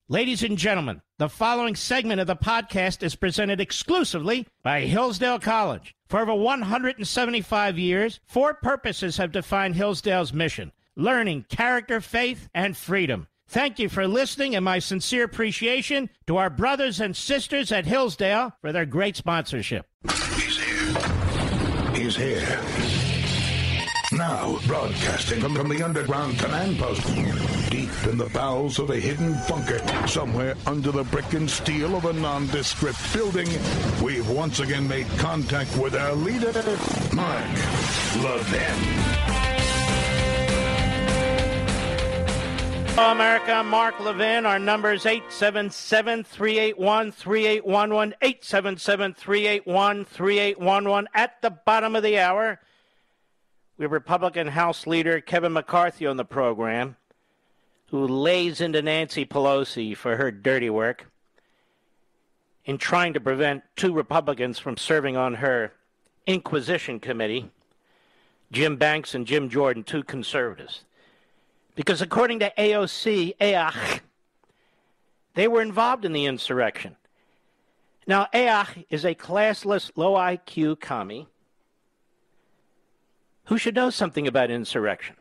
Ladies and gentlemen, the following segment of the podcast is presented exclusively by Hillsdale College. For over 175 years, four purposes have defined Hillsdale's mission: learning, character, faith, and freedom. Thank you for listening, and my sincere appreciation to our brothers and sisters at Hillsdale for their great sponsorship. He's here. He's here. Now, broadcasting from the underground command post, deep in the bowels of a hidden bunker, somewhere under the brick and steel of a nondescript building, we've once again made contact with our leader, Mark Levin. Hello, America. I'm Mark Levin. Our number is 877-381-3811, 877-381-3811. At the bottom of the hour, we have Republican House Leader Kevin McCarthy on the program, who lays into Nancy Pelosi for her dirty work in trying to prevent two Republicans from serving on her Inquisition Committee, Jim Banks and Jim Jordan, two conservatives. Because according to AOC, they were involved in the insurrection. Now, is a classless, low-IQ commie who should know something about insurrections.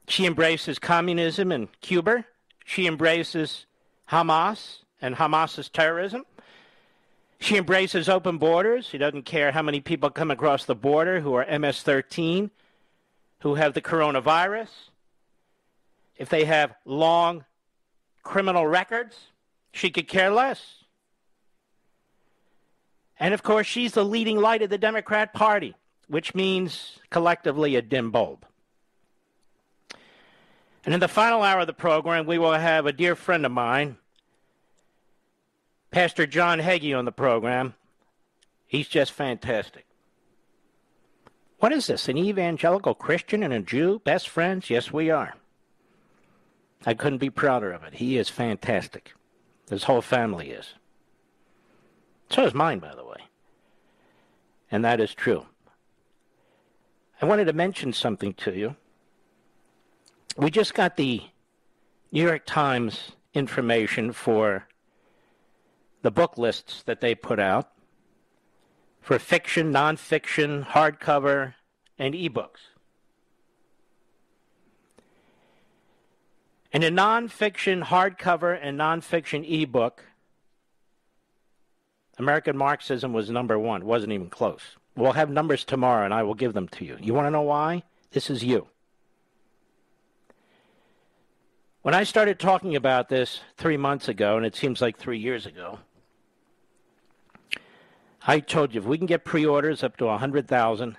She embraces communism in Cuba. She embraces Hamas and Hamas's terrorism. She embraces open borders. She doesn't care how many people come across the border who are MS-13, who have the coronavirus, if they have long criminal records. She could care less. And, of course, she's the leading light of the Democrat Party, which means collectively a dim bulb. And in the final hour of the program, we will have a dear friend of mine, Pastor John Hagee, on the program. He's just fantastic. What is this, an evangelical Christian and a Jew? Best friends? Yes, we are. I couldn't be prouder of it. He is fantastic. His whole family is. So is mine, by the way. And that is true. I wanted to mention something to you. We just got the New York Times information for the book lists that they put out for fiction, nonfiction, hardcover, and ebooks. And in nonfiction, hardcover, and nonfiction ebook, American Marxism was number one. It wasn't even close. We'll have numbers tomorrow, and I will give them to you. You want to know why? This is you. When I started talking about this 3 months ago, and it seems like 3 years ago, I told you if we can get pre-orders up to 100,000,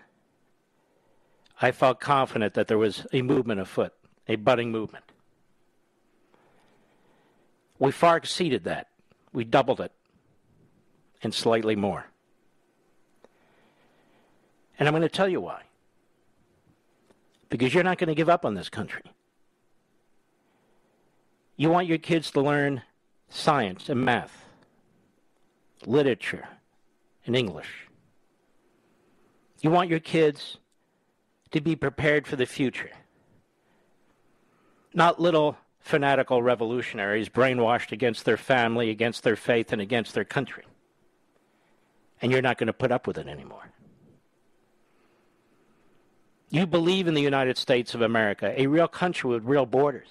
I felt confident that there was a movement afoot, a budding movement. We far exceeded that. We doubled it, and slightly more. And I'm going to tell you why. Because you're not going to give up on this country. You want your kids to learn science and math, literature, and English. You want your kids to be prepared for the future. Not little fanatical revolutionaries brainwashed against their family, against their faith, and against their country. And you're not going to put up with it anymore. You believe in the United States of America, a real country with real borders.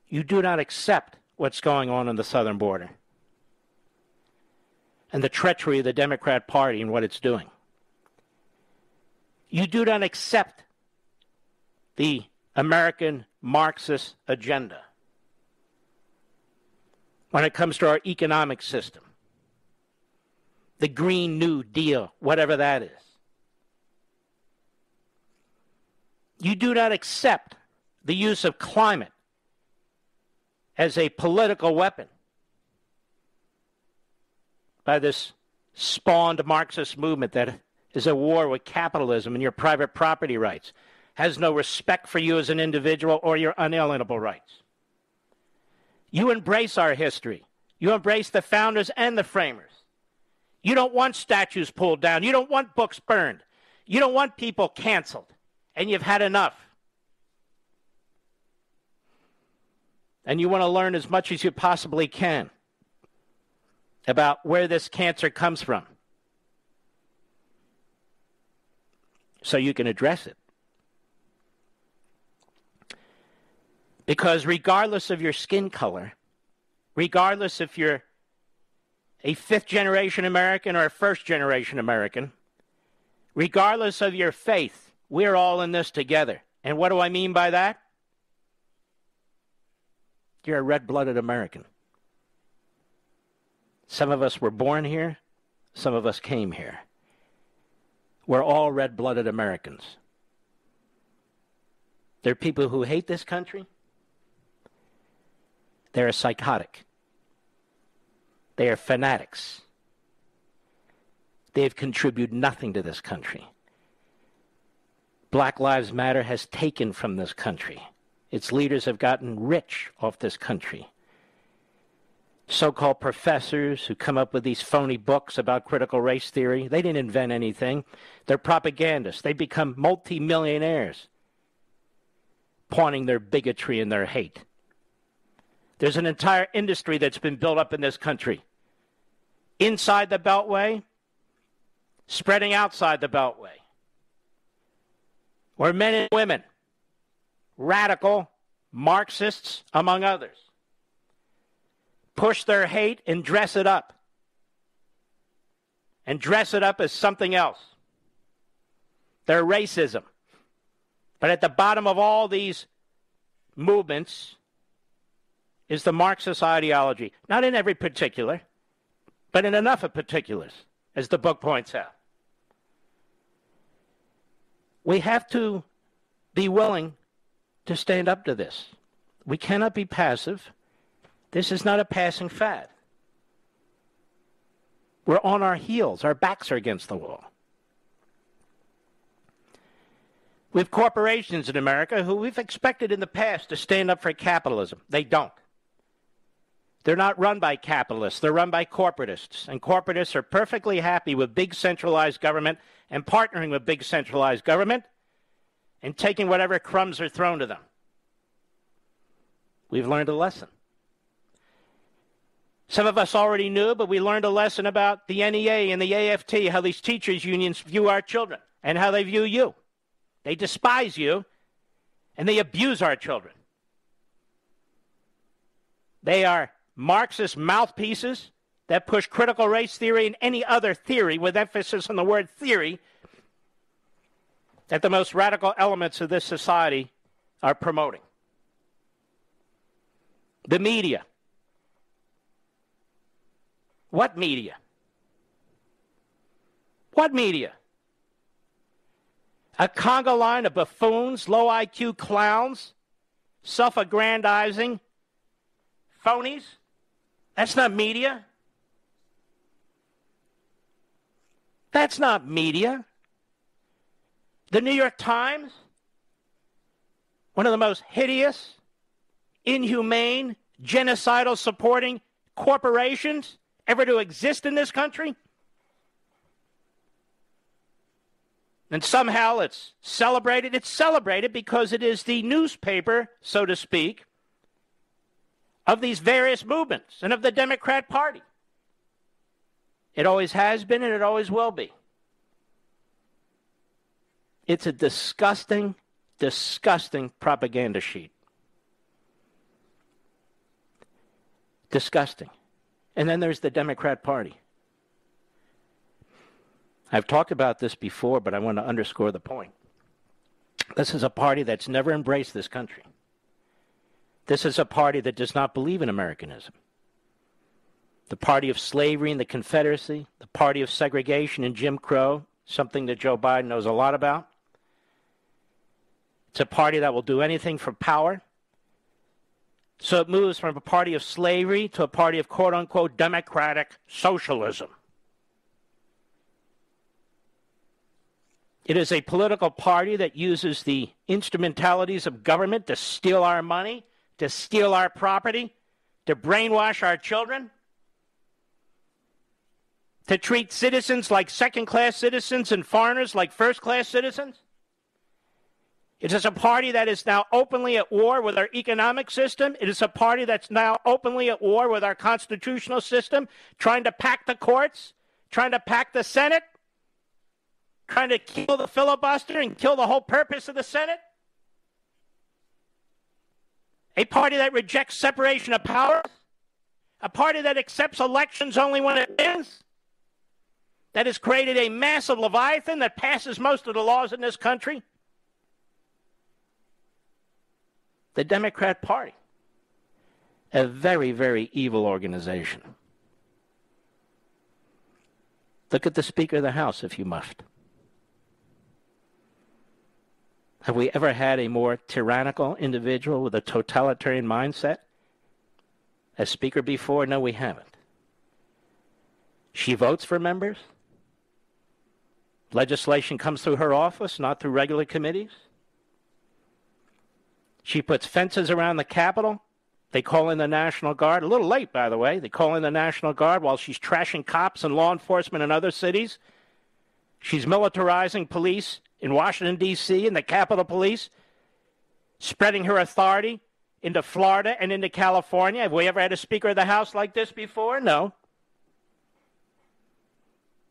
You do not accept what's going on the southern border and the treachery of the Democrat Party and what it's doing. You do not accept the American Marxist agenda when it comes to our economic system, the Green New Deal, whatever that is. You do not accept the use of climate as a political weapon by this spawned Marxist movement that is at war with capitalism and your private property rights, has no respect for you as an individual or your unalienable rights. You embrace our history. You embrace the founders and the framers. You don't want statues pulled down. You don't want books burned. You don't want people canceled. And you've had enough. and you want to learn as much as you possibly can about where this cancer comes from so you can address it. Because regardless of your skin color, regardless if you're a fifth-generation American or a first-generation American, regardless of your faith, we're all in this together. And what do I mean by that? You're a red-blooded American. Some of us were born here. Some of us came here. We're all red-blooded Americans. There are people who hate this country. They're psychotic. They are fanatics. They have contributed nothing to this country. Black Lives Matter has taken from this country. Its leaders have gotten rich off this country. So-called professors who come up with these phony books about critical race theory, they didn't invent anything. They're propagandists. They become multimillionaires, pawning their bigotry and their hate. There's an entire industry that's been built up in this country, inside the Beltway, spreading outside the Beltway, where men and women, radical Marxists, among others, push their hate and dress it up. And dress it up as something else. Their racism. But at the bottom of all these movements is the Marxist ideology. Not in every particular, but in enough of particulars, as the book points out. We have to be willing to stand up to this. We cannot be passive. This is not a passing fad. We're on our heels. Our backs are against the wall. We have corporations in America who we've expected in the past to stand up for capitalism. They don't. They're not run by capitalists. They're run by corporatists. And corporatists are perfectly happy with big centralized government and partnering with big centralized government and taking whatever crumbs are thrown to them. We've learned a lesson. Some of us already knew, but we learned a lesson about the NEA and the AFT, how these teachers' unions view our children and how they view you. They despise you, and they abuse our children. They are Marxist mouthpieces that push critical race theory and any other theory, with emphasis on the word theory, that the most radical elements of this society are promoting. The media. What media? What media? A conga line of buffoons, low IQ clowns, self-aggrandizing phonies? That's not media. That's not media. The New York Times, one of the most hideous, inhumane, genocidal supporting corporations ever to exist in this country? And somehow it's celebrated. It's celebrated because it is the newspaper, so to speak, of these various movements and of the Democrat Party. It always has been and it always will be. It's a disgusting, disgusting propaganda sheet. Disgusting. And then there's the Democrat Party. I've talked about this before, but I want to underscore the point. This is a party that's never embraced this country. This is a party that does not believe in Americanism. The party of slavery and the Confederacy, the party of segregation and Jim Crow, something that Joe Biden knows a lot about. It's a party that will do anything for power. So it moves from a party of slavery to a party of quote-unquote democratic socialism. It is a political party that uses the instrumentalities of government to steal our money, to steal our property, to brainwash our children, to treat citizens like second-class citizens and foreigners like first-class citizens. It is a party that is now openly at war with our economic system. It is a party that's now openly at war with our constitutional system, trying to pack the courts, trying to pack the Senate, trying to kill the filibuster and kill the whole purpose of the Senate. A party that rejects separation of powers. A party that accepts elections only when it wins. That has created a massive leviathan that passes most of the laws in this country. The Democrat Party, a very, very evil organization. Look at the Speaker of the House, if you must. Have we ever had a more tyrannical individual with a totalitarian mindset as Speaker before? No, we haven't. She votes for members. Legislation comes through her office, not through regular committees. She puts fences around the Capitol. They call in the National Guard. A little late, by the way. They call in the National Guard while she's trashing cops and law enforcement in other cities. She's militarizing police in Washington, D.C., and the Capitol Police, spreading her authority into Florida and into California. Have we ever had a Speaker of the House like this before? No.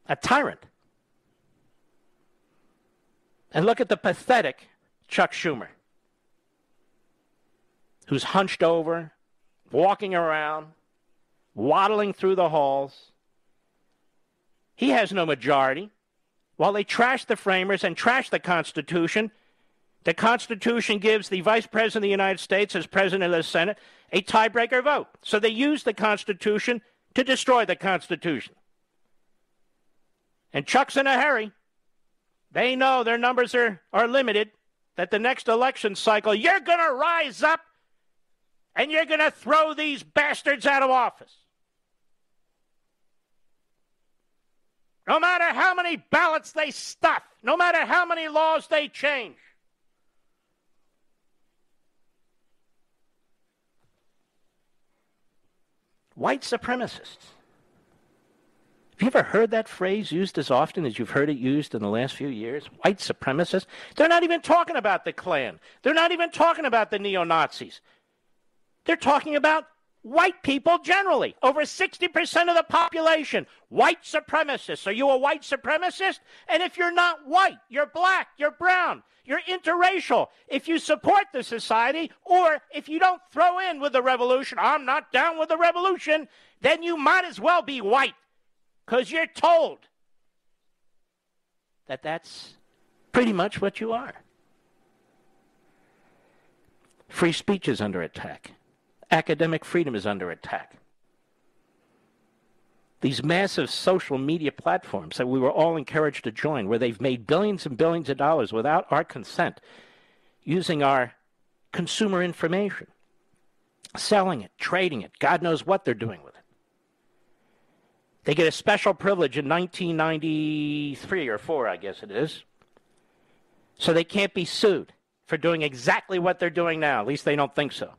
A tyrant. And look at the pathetic Chuck Schumer, who's hunched over, walking around, waddling through the halls. He has no majority. While they trash the framers and trash the Constitution gives the Vice President of the United States, as President of the Senate, a tiebreaker vote. So they use the Constitution to destroy the Constitution. And Chuck's in a hurry. They know their numbers are limited, that the next election cycle, you're going to rise up and you're going to throw these bastards out of office. No matter how many ballots they stuff, no matter how many laws they change. White supremacists. Have you ever heard that phrase used as often as you've heard it used in the last few years? White supremacists. They're not even talking about the Klan. They're not even talking about the neo-Nazis. They're talking about white people generally. Over 60% of the population, white supremacists. Are you a white supremacist? And if you're not white, you're black, you're brown, you're interracial. If you support the society, or if you don't throw in with the revolution, I'm not down with the revolution, then you might as well be white. Because you're told that that's pretty much what you are. Free speech is under attack. Academic freedom is under attack. These massive social media platforms that we were all encouraged to join, where they've made billions and billions of dollars without our consent, using our consumer information, selling it, trading it, God knows what they're doing with it. They get a special privilege in 1993 or 4, I guess it is, so they can't be sued for doing exactly what they're doing now. At least they don't think so.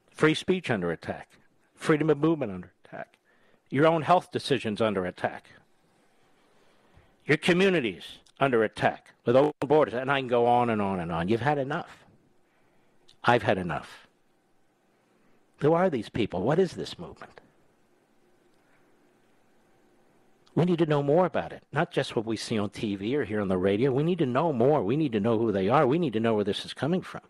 Free speech under attack. Freedom of movement under attack. Your own health decisions under attack. Your communities under attack with open borders. And I can go on and on and on. You've had enough. I've had enough. Who are these people? What is this movement? We need to know more about it. Not just what we see on TV or hear on the radio. We need to know more. We need to know who they are. We need to know where this is coming from,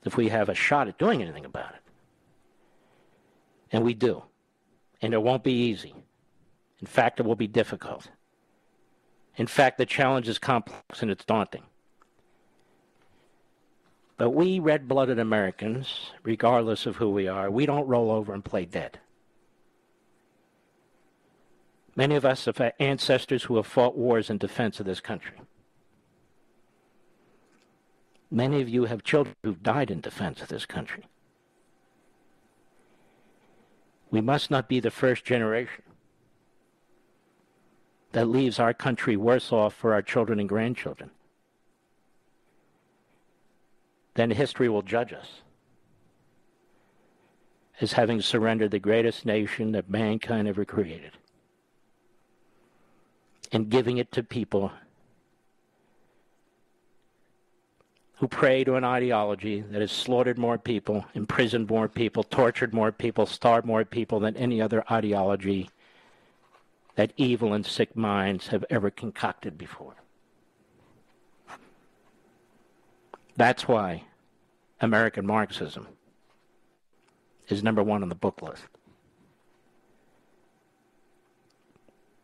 if we have a shot at doing anything about it. And we do. And it won't be easy. In fact, it will be difficult. In fact, the challenge is complex and it's daunting. But we red-blooded Americans, regardless of who we are, we don't roll over and play dead. Many of us have ancestors who have fought wars in defense of this country. Many of you have children who've died in defense of this country. We must not be the first generation that leaves our country worse off for our children and grandchildren. Then history will judge us as having surrendered the greatest nation that mankind ever created. and giving it to people who pray to an ideology that has slaughtered more people, imprisoned more people, tortured more people, starved more people than any other ideology that evil and sick minds have ever concocted before. That's why American Marxism is number one on the book list.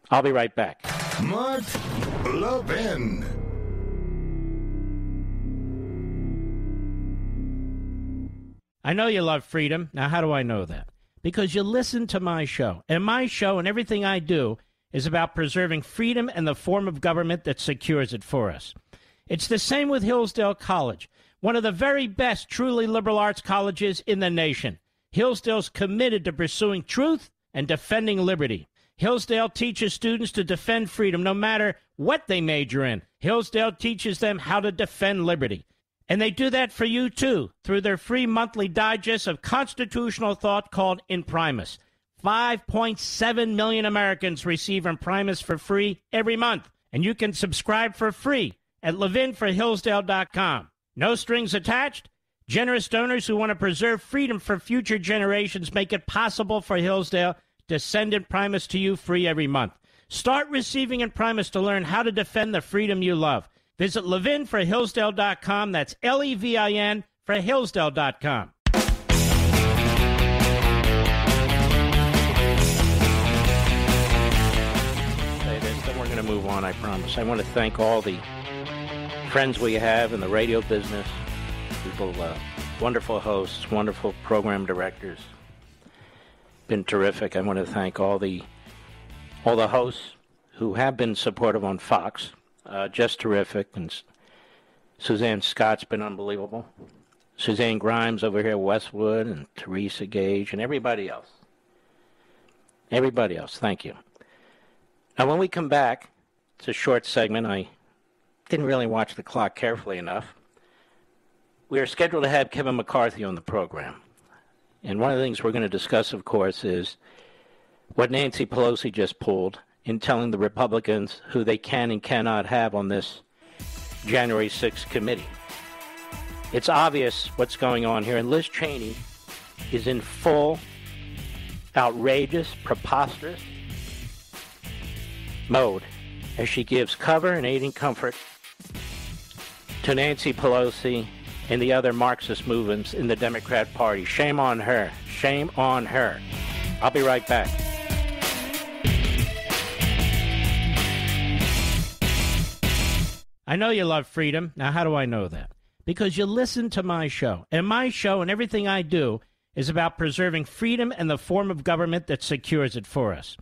I'll be right back. Mark Levin. I know you love freedom. Now, how do I know that? Because you listen to my show. And my show and everything I do is about preserving freedom and the form of government that secures it for us. It's the same with Hillsdale College, one of the very best truly liberal arts colleges in the nation. Hillsdale's committed to pursuing truth and defending liberty. Hillsdale teaches students to defend freedom no matter what they major in. Hillsdale teaches them how to defend liberty. And they do that for you, too, through their free monthly digest of constitutional thought called Imprimis. 5.7 million Americans receive Imprimis for free every month. And you can subscribe for free at ləʻvɪn.com. No strings attached. Generous donors who want to preserve freedom for future generations make it possible for Hillsdale to send Imprimis to you free every month. Start receiving Imprimis to learn how to defend the freedom you love. Visit ləʻvɪn for Hillsdale.com. That's L-E-V-I-N for Hillsdale.com. Say this, then we're going to move on, I promise. I want to thank all the friends we have in the radio business, people, wonderful hosts, wonderful program directors. Been terrific. I want to thank all the hosts who have been supportive on Fox. Just terrific. And Suzanne Scott's been unbelievable. Suzanne Grimes over here at Westwood, and Teresa Gage, and everybody else. Everybody else, thank you. Now, when we come back, it's a short segment. I didn't really watch the clock carefully enough. We are scheduled to have Kevin McCarthy on the program. And one of the things we're going to discuss, of course, is what Nancy Pelosi just pulled in telling the Republicans who they can and cannot have on this January 6th committee. It's obvious what's going on here, and Liz Cheney is in full, outrageous, preposterous mode as she gives cover and aid and comfort to Nancy Pelosi and the other Marxist movements in the Democrat Party. Shame on her. Shame on her. I'll be right back. I know you love freedom. Now, how do I know that? Because you listen to my show. And my show and everything I do is about preserving freedom and the form of government that secures it for us.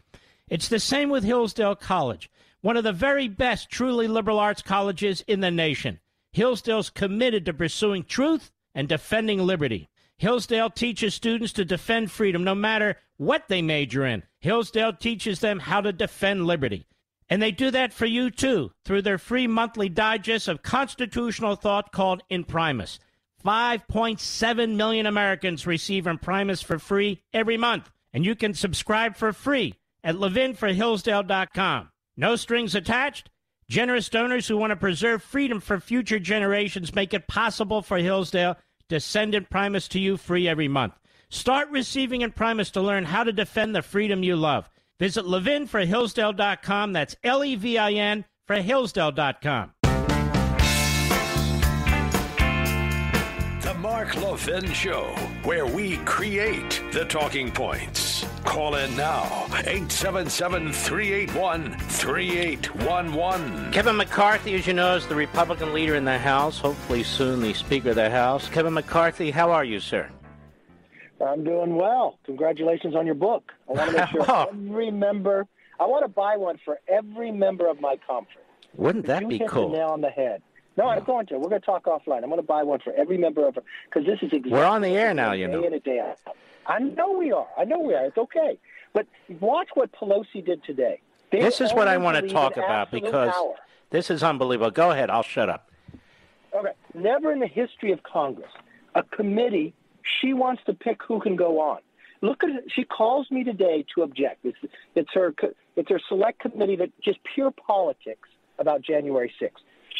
It's the same with Hillsdale College, one of the very best truly liberal arts colleges in the nation. Hillsdale's committed to pursuing truth and defending liberty. Hillsdale teaches students to defend freedom no matter what they major in. Hillsdale teaches them how to defend liberty. And they do that for you, too, through their free monthly digest of constitutional thought called Imprimis. 5.7 million Americans receive Imprimis for free every month. And you can subscribe for free at ləʻvɪn for Hillsdale.com. No strings attached. Generous donors who want to preserve freedom for future generations make it possible for Hillsdale to send Imprimis to you free every month. Start receiving Imprimis to learn how to defend the freedom you love. Visit ləʻvɪn for Hillsdale.com. That's L-E-V-I-N for Hillsdale.com. The Mark Levin Show, where we create the talking points. Call in now, 877-381-3811. Kevin McCarthy, as you know, is the Republican leader in the House, hopefully soon the Speaker of the House. Kevin McCarthy, how are you, sir? I'm doing well. Congratulations on your book. I want to make sure every member, I want to buy one for every member of my conference. Wouldn't that be cool? You hit the nail on the head. No, I'm going to. We're going to talk offline. I'm going to buy one for every member of, because this is exactly. We're on the air now, you know. Day in and day out. I know we are. It's okay. But watch what Pelosi did today. This is what I want to talk about because this is unbelievable. Go ahead. I'll shut up. Okay. Never in the history of Congress, a committee, she wants to pick who can go on. Look at it. She calls me today to object. It's her select committee that just pure politics about January 6th.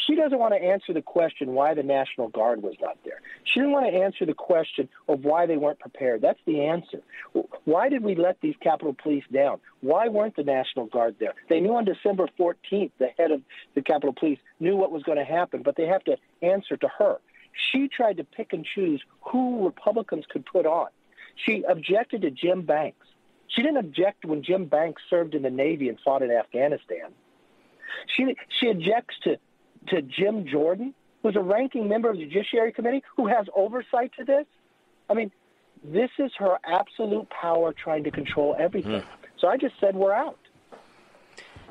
She doesn't want to answer the question why the National Guard was not there. She didn't want to answer the question of why they weren't prepared. That's the answer. Why did we let these Capitol Police down? Why weren't the National Guard there? They knew on December 14th, the head of the Capitol Police knew what was going to happen, but they have to answer to her. She tried to pick and choose who Republicans could put on. She objected to Jim Banks. She didn't object when Jim Banks served in the Navy and fought in Afghanistan. She objects to Jim Jordan, who's a ranking member of the Judiciary Committee, who has oversight to this. I mean, this is her absolute power trying to control everything. So I just said we're out.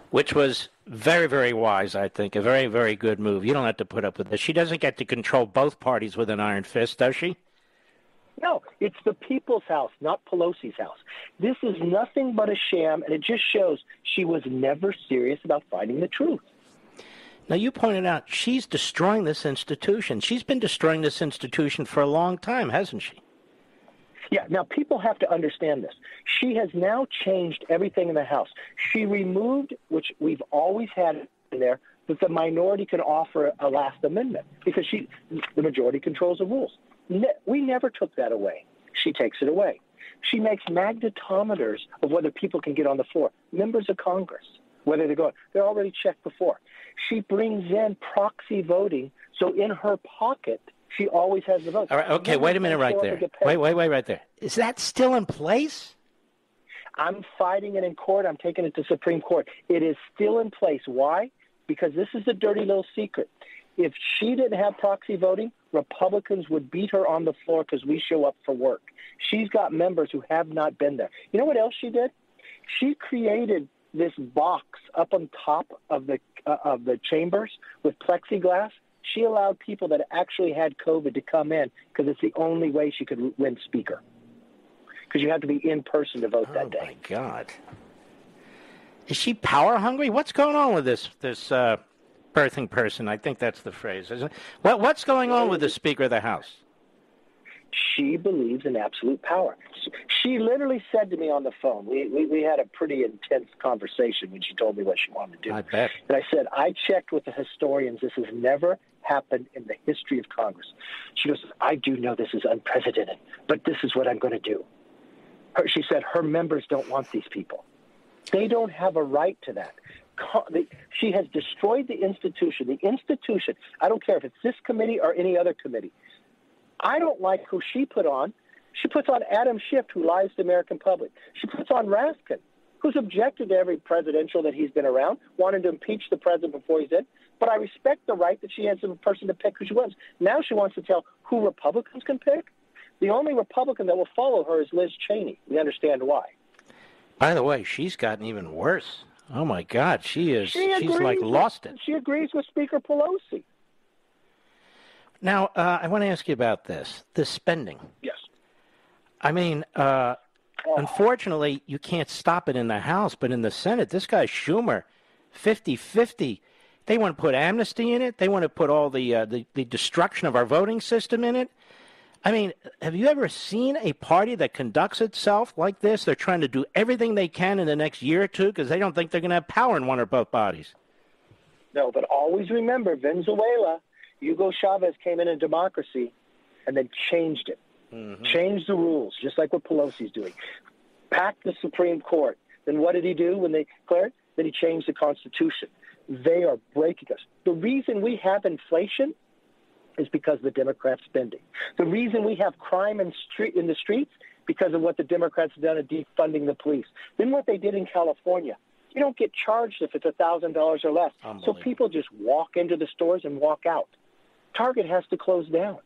Which was very, very wise, I think. A very, very good move. You don't have to put up with this. She doesn't get to control both parties with an iron fist, does she? No, it's the people's house, not Pelosi's house. This is nothing but a sham, and it just shows she was never serious about finding the truth. Now, you pointed out she's destroying this institution. She's been destroying this institution for a long time, hasn't she? Yeah, now people have to understand this. She has now changed everything in the House. She removed, which we've always had in there, that the minority can offer a last amendment because the majority controls the rules. We never took that away. She takes it away. She makes magnetometers of whether people can get on the floor. Members of Congress, whether they're already checked before. She brings in proxy voting, so in her pocket, she always has the vote. All right, okay, wait a minute right there. Wait right there. Is that still in place? I'm fighting it in court. I'm taking it to Supreme Court. It is still in place. Why? Because this is a dirty little secret. If she didn't have proxy voting, Republicans would beat her on the floor because we show up for work. She's got members who have not been there. You know what else she did? She created this box up on top of the chambers with plexiglass. She allowed people that actually had COVID to come in because it's the only way she could win Speaker. Because you have to be in person to vote that day. Oh, my God. Is she power hungry? What's going on with this birthing person? I think that's the phrase, isn't it? What's going on with the Speaker of the House? She believes in absolute power. She literally said to me on the phone, we had a pretty intense conversation when she told me what she wanted to do. I bet. And I said, I checked with the historians. This has never happened in the history of Congress. She goes, I do know this is unprecedented, but this is what I'm going to do. She said her members don't want these people. They don't have a right to that. She has destroyed the institution. The institution, I don't care if it's this committee or any other committee. I don't like who she put on. She puts on Adam Schiff, who lies to the American public. She puts on Raskin, who's objected to every presidential that he's been around, wanted to impeach the president before he's in. But I respect the right that she has a person to pick who she wants. Now she wants to tell who Republicans can pick. The only Republican that will follow her is Liz Cheney. We understand why. By the way, she's gotten even worse. Oh, my God. She's like lost it. She agrees with Speaker Pelosi. Now, I want to ask you about this spending. Yes. I mean, unfortunately, you can't stop it in the House, but in the Senate, this guy Schumer, 50-50, they want to put amnesty in it. They want to put all the destruction of our voting system in it. I mean, have you ever seen a party that conducts itself like this? They're trying to do everything they can in the next year or two because they don't think they're going to have power in one or both bodies. No, but always remember, Venezuela, Hugo Chavez came in a democracy and then changed it. Mm-hmm. Changed the rules, just like what Pelosi's doing. Packed the Supreme Court. Then what did he do when they declared? Then he changed the Constitution. They are breaking us. The reason we have inflation is because of the Democrats' spending. The reason we have crime in the streets because of what the Democrats have done in defunding the police. Then what they did in California. You don't get charged if it's $1,000 or less. So people just walk into the stores and walk out. Target has to close down.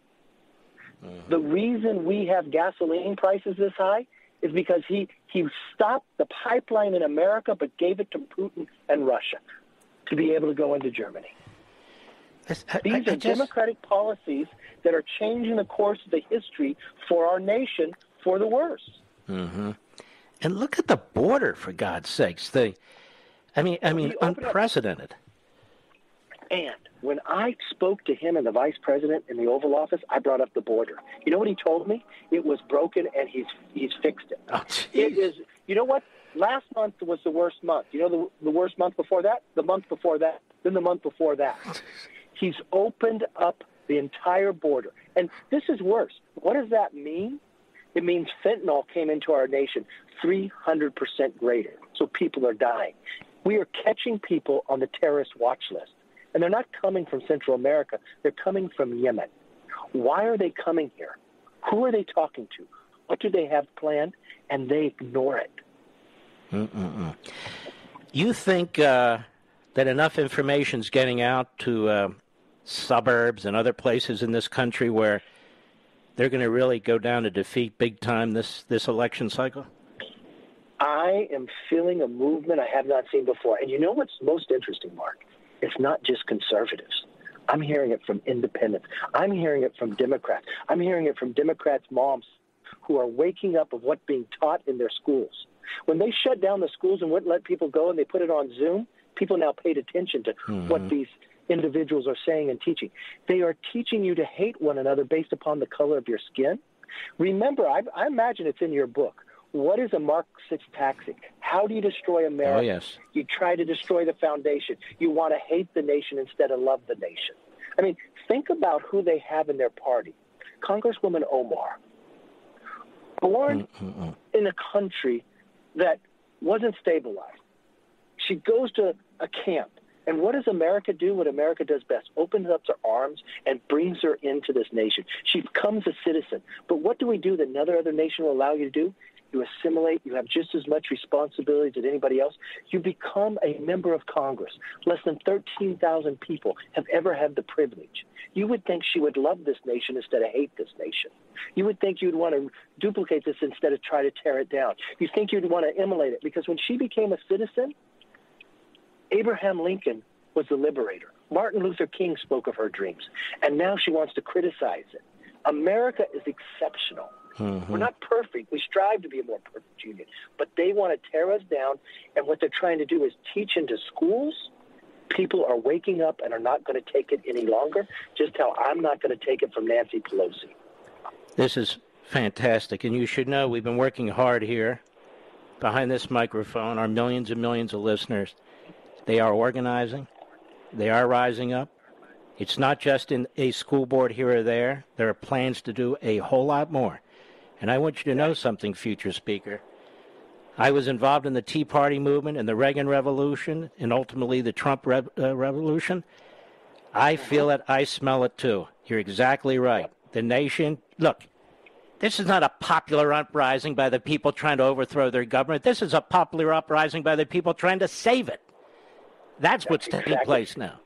Mm-hmm. The reason we have gasoline prices this high is because he stopped the pipeline in America but gave it to Putin and Russia to be able to go into Germany. These are democratic policies that are changing the course of the history for our nation for the worse. Mm-hmm. And look at the border, for God's sakes. I mean, unprecedented. And when I spoke to him and the vice president in the Oval Office, I brought up the border. You know what he told me? It was broken, and he's fixed it. Oh, it is. You know what? Last month was the worst month. You know the worst month before that? The month before that? Then the month before that. He's opened up the entire border. And this is worse. What does that mean? It means fentanyl came into our nation 300% greater. So people are dying. We are catching people on the terrorist watch list. And they're not coming from Central America. They're coming from Yemen. Why are they coming here? Who are they talking to? What do they have planned? And they ignore it. You think that enough information is getting out to suburbs and other places in this country where they're going to really go down to defeat big time this election cycle? I am feeling a movement I have not seen before. And you know what's most interesting, Mark? It's not just conservatives. I'm hearing it from independents. I'm hearing it from Democrats. I'm hearing it from Democrats' moms who are waking up of what's being taught in their schools. When they shut down the schools and wouldn't let people go and they put it on Zoom, people now paid attention to what these individuals are saying and teaching. They are teaching you to hate one another based upon the color of your skin. Remember, I imagine it's in your book. What is a Marxist tactic? How do you destroy America? Oh, yes. You try to destroy the foundation. You want to hate the nation instead of love the nation. I mean, think about who they have in their party. Congresswoman Omar, born in a country that wasn't stabilized. She goes to a camp. And what does America do? What America does best, opens up her arms and brings her into this nation. She becomes a citizen. But what do we do that another other nation will allow you to do? You assimilate. You have just as much responsibility as anybody else. You become a member of Congress. Less than 13,000 people have ever had the privilege. You would think she would love this nation instead of hate this nation. You would think you'd want to duplicate this instead of try to tear it down. You think you'd want to emulate it. Because when she became a citizen, Abraham Lincoln was the liberator. Martin Luther King spoke of her dreams. And now she wants to criticize it. America is exceptional. We're not perfect. We strive to be a more perfect union. But they want to tear us down. And what they're trying to do is teach into schools. People are waking up and are not going to take it any longer, just how I'm not going to take it from Nancy Pelosi. This is fantastic. And you should know we've been working hard here behind this microphone, our millions and millions of listeners. They are organizing. They are rising up. It's not just in a school board here or there. There are plans to do a whole lot more. And I want you to know something, future speaker. I was involved in the Tea Party movement and the Reagan Revolution and ultimately the Trump Revolution. I feel it. I smell it, too. You're exactly right. The nation, look, this is not a popular uprising by the people trying to overthrow their government. This is a popular uprising by the people trying to save it. That's what's taking place now.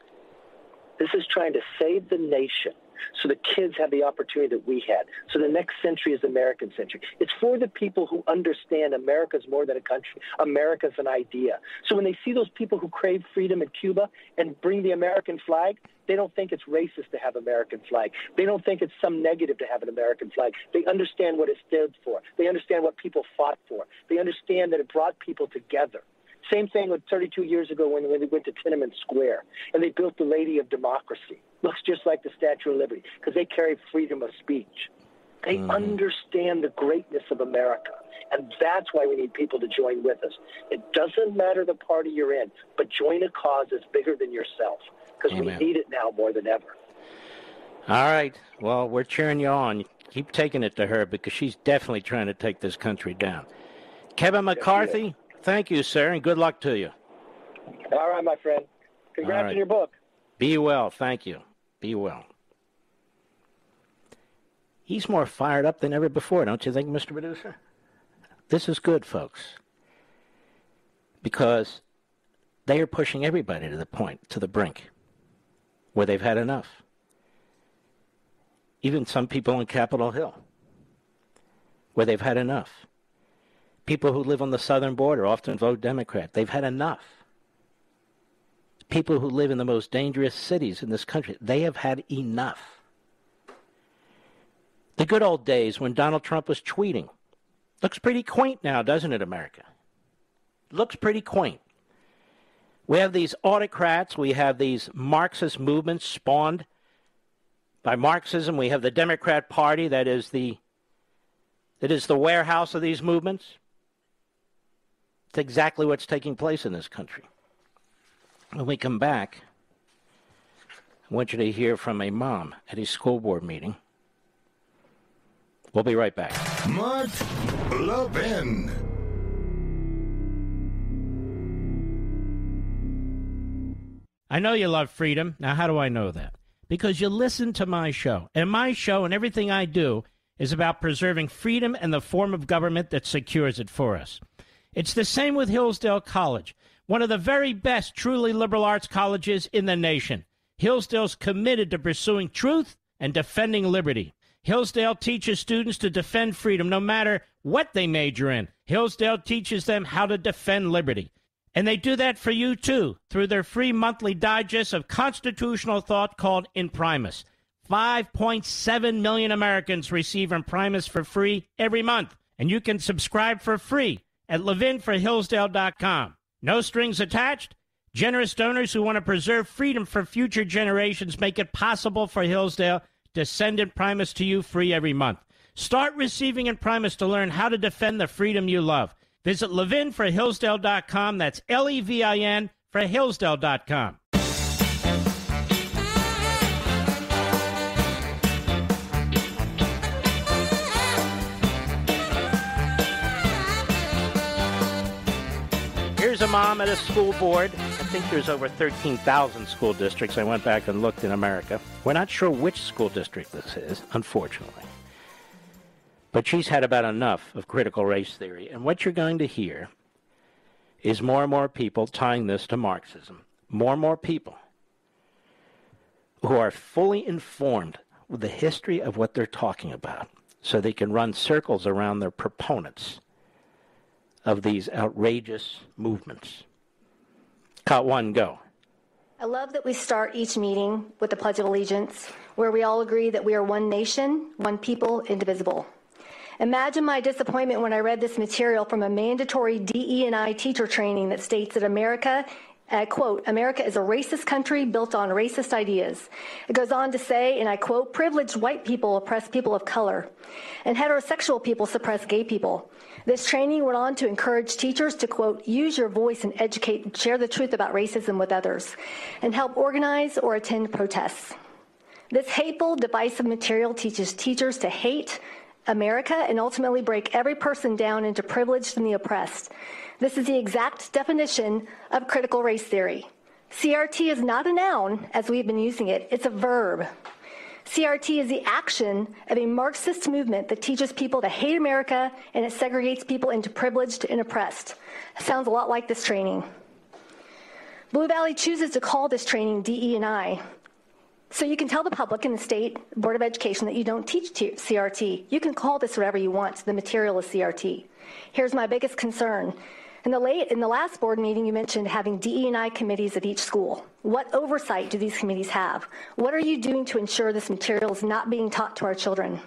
This is trying to save the nation so the kids have the opportunity that we had. So the next century is American century. It's for the people who understand America's more than a country. America's an idea. So when they see those people who crave freedom in Cuba and bring the American flag, they don't think it's racist to have American flag. They don't think it's some negative to have an American flag. They understand what it stood for. They understand what people fought for. They understand that it brought people together. Same thing with 32 years ago when they went to Tiananmen Square and they built the Lady of Democracy. Looks just like the Statue of Liberty because they carry freedom of speech. They understand the greatness of America, and that's why we need people to join with us. It doesn't matter the party you're in, but join a cause that's bigger than yourself because we need it now more than ever. All right. Well, we're cheering you on. Keep taking it to her because she's definitely trying to take this country down. Kevin McCarthy, thank you, sir, and good luck to you. All right, my friend. Congrats on your book. Be well. Thank you. Be well. He's more fired up than ever before, don't you think, Mr. Producer? This is good, folks, because they are pushing everybody to the brink, where they've had enough. Even some people on Capitol Hill, where they've had enough. People who live on the southern border often vote Democrat. They've had enough. People who live in the most dangerous cities in this country, they have had enough. The good old days when Donald Trump was tweeting. Looks pretty quaint now, doesn't it, America? Looks pretty quaint. We have these autocrats. We have these Marxist movements spawned by Marxism. We have the Democrat Party that is the warehouse of these movements. It's exactly what's taking place in this country. When we come back, I want you to hear from a mom at a school board meeting. We'll be right back. Mark Levin. I know you love freedom. Now, how do I know that? Because you listen to my show. And my show and everything I do is about preserving freedom and the form of government that secures it for us. It's the same with Hillsdale College, one of the very best truly liberal arts colleges in the nation. Hillsdale's committed to pursuing truth and defending liberty. Hillsdale teaches students to defend freedom no matter what they major in. Hillsdale teaches them how to defend liberty. And they do that for you, too, through their free monthly digest of constitutional thought called Imprimis. 5.7 million Americans receive Imprimis for free every month. And you can subscribe for free at ləʻvɪn4hillsdale.com. No strings attached. Generous donors who want to preserve freedom for future generations make it possible for Hillsdale to send Imprimis to you free every month. Start receiving Imprimis to learn how to defend the freedom you love. Visit ləʻvɪn4hillsdale.com. That's Levin for Hillsdale.com. Here's a mom at a school board. I think there's over 13,000 school districts. I went back and looked in America. We're not sure which school district this is, unfortunately. But she's had about enough of critical race theory. And what you're going to hear is more and more people tying this to Marxism. More and more people who are fully informed with the history of what they're talking about so they can run circles around their proponents of these outrageous movements. Cut one, go. I love that we start each meeting with the Pledge of Allegiance, where we all agree that we are one nation, one people, indivisible. Imagine my disappointment when I read this material from a mandatory DE&I teacher training that states that America, I quote, America is a racist country built on racist ideas. It goes on to say, and I quote, privileged white people oppress people of color, and heterosexual people suppress gay people. This training went on to encourage teachers to, quote, use your voice and educate and share the truth about racism with others, and help organize or attend protests. This hateful, divisive material teaches teachers to hate America and ultimately break every person down into privileged and the oppressed. This is the exact definition of critical race theory. CRT is not a noun, as we've been using it. It's a verb. CRT is the action of a Marxist movement that teaches people to hate America, and it segregates people into privileged and oppressed. It sounds a lot like this training. Blue Valley chooses to call this training DE&I. So you can tell the public and the State Board of Education that you don't teach CRT. You can call this whatever you want. The material is CRT. Here's my biggest concern. In the last board meeting, you mentioned having DE&I committees at each school. What oversight do these committees have? What are you doing to ensure this material is not being taught to our children?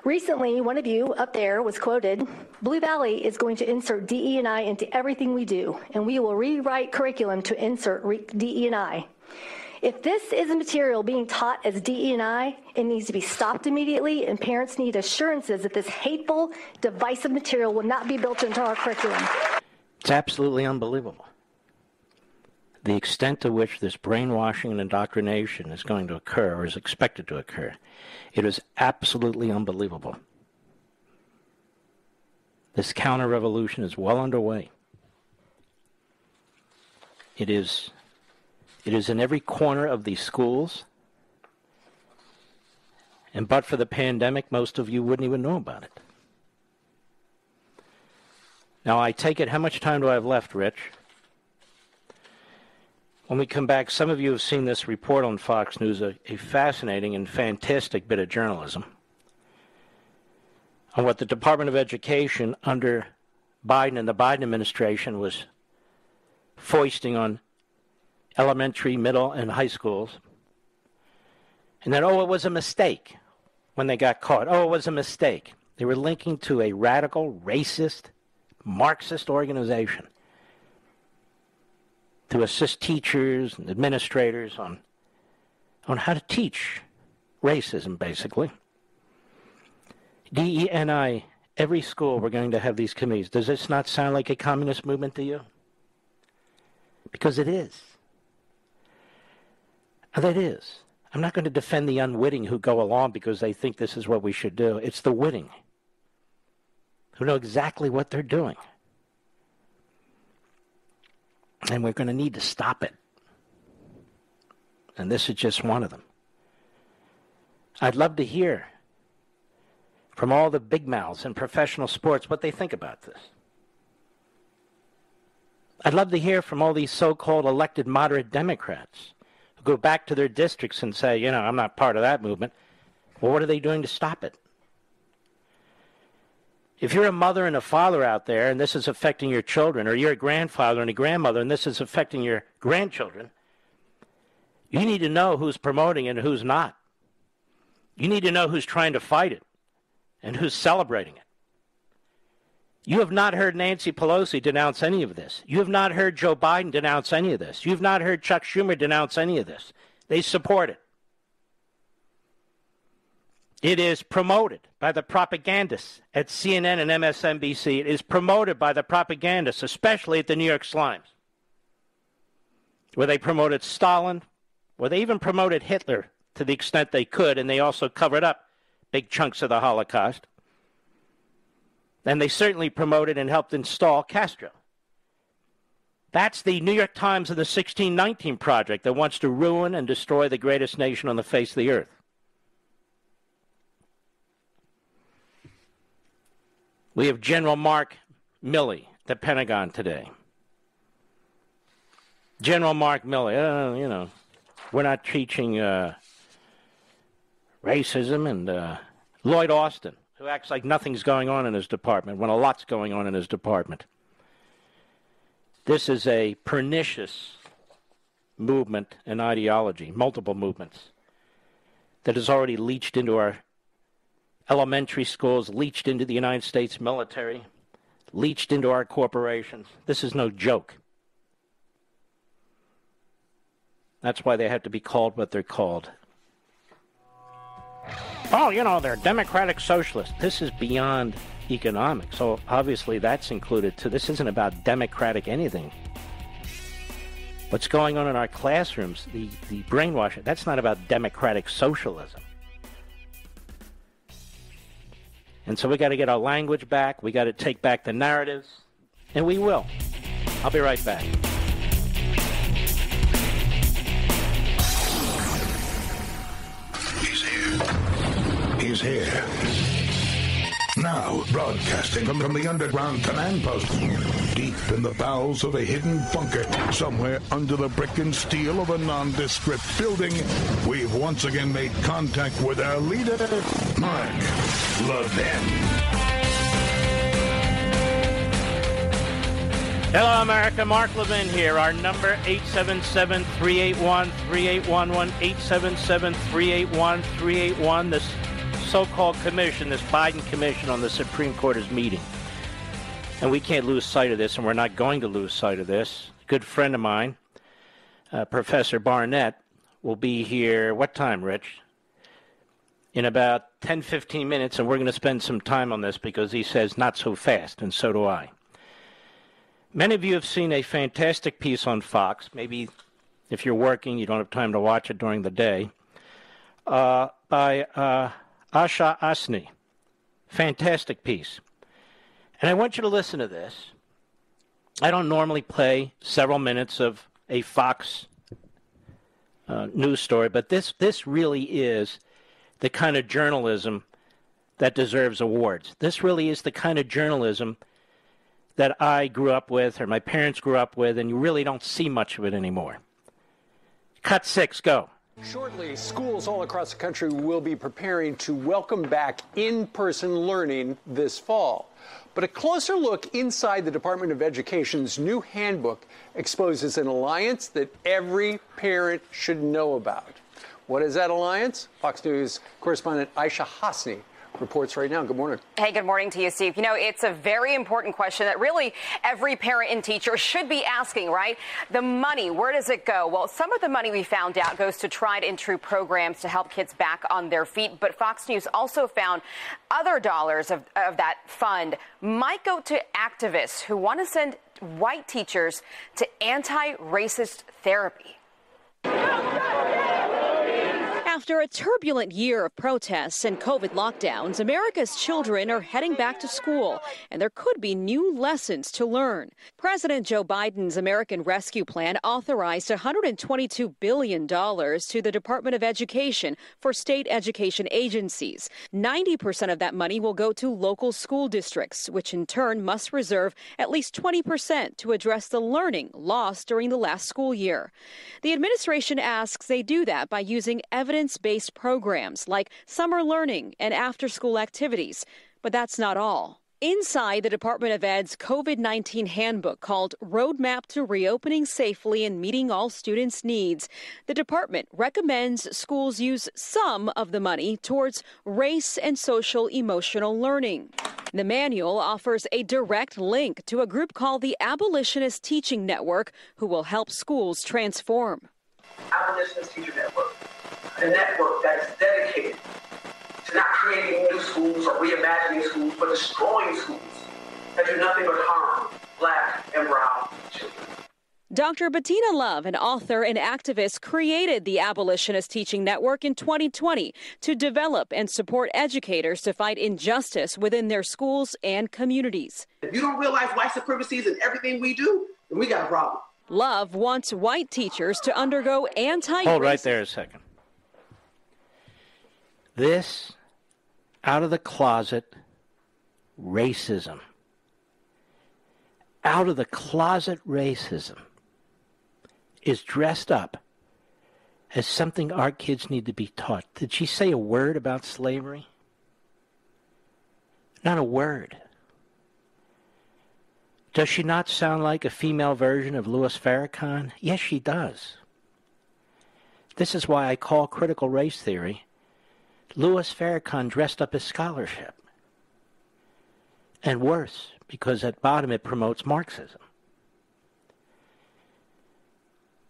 Recently, one of you up there was quoted, Blue Valley is going to insert DE&I into everything we do, and we will rewrite curriculum to insert DE&I. If this is a material being taught as DE&I, it needs to be stopped immediately, and parents need assurances that this hateful, divisive material will not be built into our curriculum. It's absolutely unbelievable. The extent to which this brainwashing and indoctrination is going to occur, or is expected to occur, it is absolutely unbelievable. This counter-revolution is well underway. It is in every corner of these schools. And but for the pandemic, most of you wouldn't even know about it. Now, I take it, how much time do I have left, Rich? When we come back, some of you have seen this report on Fox News, a fascinating and fantastic bit of journalism on what the Department of Education under Biden and the Biden administration was foisting on elementary, middle, and high schools. And then, it was a mistake when they got caught. It was a mistake. They were linking to a radical, racist, Marxist organization. to assist teachers and administrators on how to teach racism, basically. DEI, every school we're going to have these committees. Does this not sound like a communist movement to you? Because it is. And it is. I'm not going to defend the unwitting who go along because they think this is what we should do. It's the witting who know exactly what they're doing. And we're going to need to stop it. And this is just one of them. I'd love to hear from all the big mouths in professional sports what they think about this. I'd love to hear from all these so-called elected moderate Democrats who go back to their districts and say, I'm not part of that movement. Well, what are they doing to stop it? If you're a mother and a father out there and this is affecting your children, or you're a grandfather and a grandmother and this is affecting your grandchildren, you need to know who's promoting it and who's not. You need to know who's trying to fight it and who's celebrating it. You have not heard Nancy Pelosi denounce any of this. You have not heard Joe Biden denounce any of this. You have not heard Chuck Schumer denounce any of this. They support it. It is promoted by the propagandists at CNN and MSNBC. It is promoted by the propagandists, especially at the New York Slimes, where they promoted Stalin, where they even promoted Hitler to the extent they could, and they also covered up big chunks of the Holocaust. And they certainly promoted and helped install Castro. That's the New York Times and the 1619 Project that wants to ruin and destroy the greatest nation on the face of the earth. We have General Mark Milley, the Pentagon today. General Mark Milley, we're not teaching racism, and Lloyd Austin, who acts like nothing's going on in his department when a lot's going on in his department. This is a pernicious movement and ideology, multiple movements, that has already leached into our elementary schools, leached into the United States military, leached into our corporations. This is no joke. That's why they have to be called what they're called. Oh, they're democratic socialists. This is beyond economics, so obviously that's included too. This isn't about democratic anything. What's going on in our classrooms, the brainwashing, that's not about democratic socialism. And so we got to get our language back. We got to take back the narratives, and we will. I'll be right back. He's here. Now, broadcasting from the underground command post, deep in the bowels of a hidden bunker, somewhere under the brick and steel of a nondescript building, we've once again made contact with our leader, Mark Levin. Hello, America. Mark Levin here. Our number, 877-381-3811, 877-381-3881. This so-called commission, this Biden commission on the Supreme Court is meeting. And we can't lose sight of this, and we're not going to lose sight of this. A good friend of mine, Professor Barnett, will be here, what time, Rich? In about 10, 15 minutes, and we're going to spend some time on this because he says not so fast, and so do I. Many of you have seen a fantastic piece on Fox. Maybe if you're working, you don't have time to watch it during the day, by Asha Asni. Fantastic piece. And I want you to listen to this. I don't normally play several minutes of a Fox news story, but this really is the kind of journalism that deserves awards. This really is the kind of journalism that I grew up with, or my parents grew up with, and you really don't see much of it anymore. Cut 6, go. Shortly, schools all across the country will be preparing to welcome back in-person learning this fall. But a closer look inside the Department of Education's new handbook exposes an alliance that every parent should know about. What is that alliance? Fox News correspondent Aisha Hasni reports right now. Good morning. Hey, good morning to you, Steve. You know, it's a very important question that really every parent and teacher should be asking, right? The money, where does it go? Well, some of the money we found out goes to tried and true programs to help kids back on their feet. But Fox News also found other dollars of that fund might go to activists who want to send white teachers to anti-racist therapy. After a turbulent year of protests and COVID lockdowns, America's children are heading back to school, and there could be new lessons to learn. President Joe Biden's American Rescue Plan authorized $122 billion to the Department of Education for state education agencies. 90% of that money will go to local school districts, which in turn must reserve at least 20% to address the learning lost during the last school year. The administration asks they do that by using evidence-based programs like summer learning and after-school activities. But that's not all. Inside the Department of Ed's COVID-19 handbook called Roadmap to Reopening Safely and Meeting All Students' Needs, the department recommends schools use some of the money towards race and social emotional learning. The manual offers a direct link to a group called the Abolitionist Teaching Network, who will help schools transform. Abolitionist Teacher Network, a network that is dedicated to not creating new schools or reimagining schools, but destroying schools that do nothing but harm Black and brown children. Dr. Bettina Love, an author and activist, created the Abolitionist Teaching Network in 2020 to develop and support educators to fight injustice within their schools and communities. If you don't realize white supremacy is in everything we do, then we got a problem. Love wants white teachers to undergo anti-racism. Hold right there a second. This out-of-the-closet racism. Out-of-the-closet racism is dressed up as something our kids need to be taught. Did she say a word about slavery? Not a word. Does she not sound like a female version of Louis Farrakhan? Yes, she does. This is why I call critical race theory Louis Farrakhan dressed up as scholarship. And worse, because at bottom it promotes Marxism.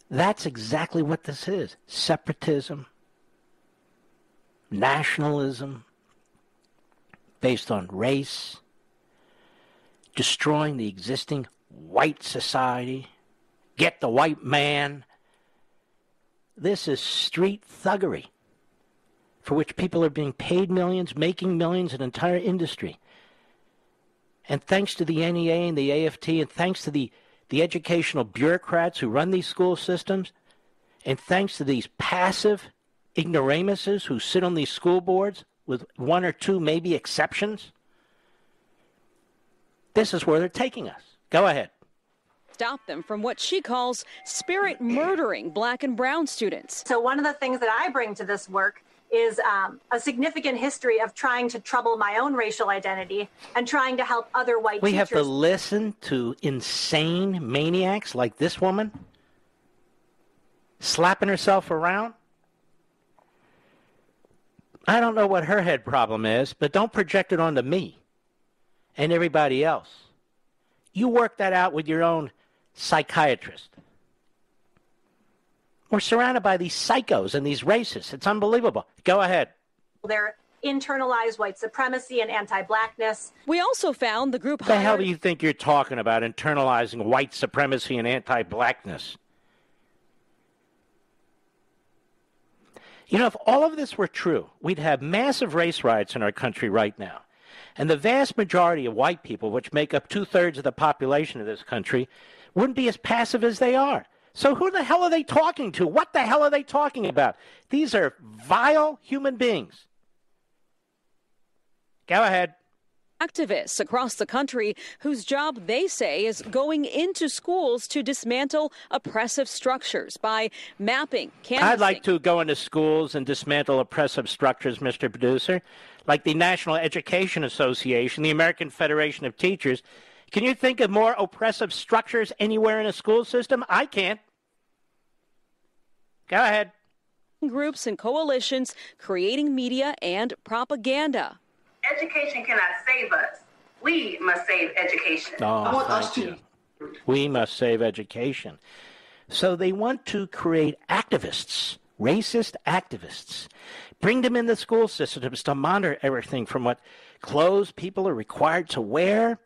That's exactly what this is. Separatism, nationalism, based on race, destroying the existing white society, get the white man. This is street thuggery for which people are being paid millions, making millions, an entire industry. And thanks to the NEA and the AFT, and thanks to the educational bureaucrats who run these school systems, and thanks to these passive ignoramuses who sit on these school boards with one or two maybe exceptions, this is where they're taking us. Go ahead. Stop them from what she calls spirit murdering Black and brown students. So one of the things that I bring to this work is a significant history of trying to trouble my own racial identity and trying to help other white teachers. We have to listen to insane maniacs like this woman slapping herself around. I don't know what her head problem is, but don't project it onto me and everybody else. You work that out with your own psychiatrist. We're surrounded by these psychos and these racists. It's unbelievable. Go ahead. They're internalized white supremacy and anti-blackness. We also found the group... What the hell do you think you're talking about, internalizing white supremacy and anti-blackness? You know, if all of this were true, we'd have massive race riots in our country right now. And the vast majority of white people, which make up 2/3 of the population of this country, wouldn't be as passive as they are. So who the hell are they talking to? What the hell are they talking about? These are vile human beings. Go ahead. Activists across the country whose job they say is going into schools to dismantle oppressive structures by mapping, canvassing. I'd like to go into schools and dismantle oppressive structures, Mr. Producer, like the National Education Association, the American Federation of Teachers. Can you think of more oppressive structures anywhere in a school system? I can't. Go ahead. Groups and coalitions creating media and propaganda. education cannot save us. We must save education. Oh, thank you. We must save education. So they want to create activists, racist activists, bring them in the school systems to monitor everything from what clothes people are required to wear,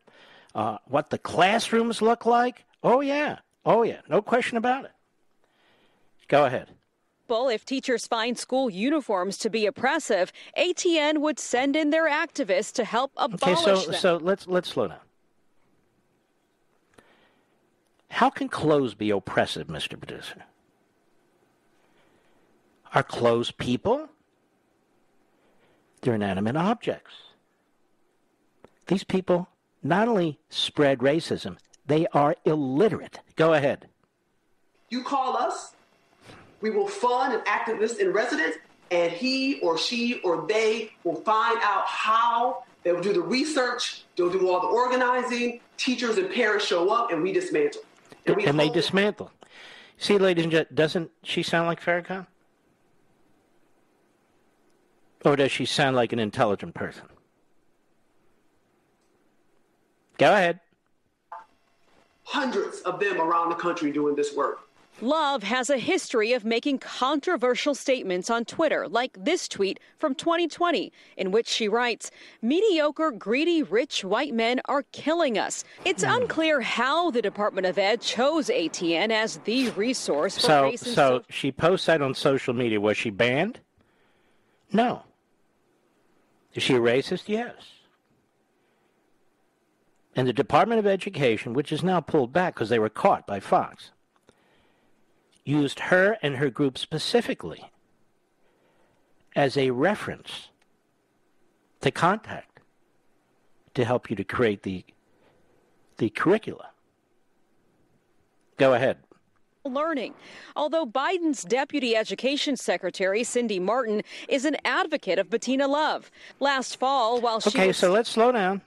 what the classrooms look like. Oh, yeah. No question about it. Go ahead. If teachers find school uniforms to be oppressive, ATN would send in their activists to help abolish them. So let's slow down. How can clothes be oppressive, Mr. Producer? Are clothes people? They're inanimate objects. These people not only spread racism, they are illiterate. Go ahead. You call us, we will fund an activist in residence, and he or she or they will find out how. They will do the research, they'll do all the organizing, teachers and parents show up, and we dismantle. And they dismantle. See, ladies and gentlemen, doesn't she sound like Farrakhan? Or does she sound like an intelligent person? Go ahead. Hundreds of them around the country doing this work. Love has a history of making controversial statements on Twitter, like this tweet from 2020, in which she writes, "Mediocre, greedy, rich white men are killing us." It's unclear how the Department of Ed chose ATN as the resource for race and So she posts that on social media. Was she banned? No. Is she a racist? Yes. And the Department of Education, which is now pulled back because they were caught by Fox, used her and her group specifically as a reference to contact to help you to create the curricula. Go ahead. Learning. Although Biden's Deputy Education Secretary, Cindy Martin, is an advocate of Bettina Love. Last fall, while she Okay, so let's slow down.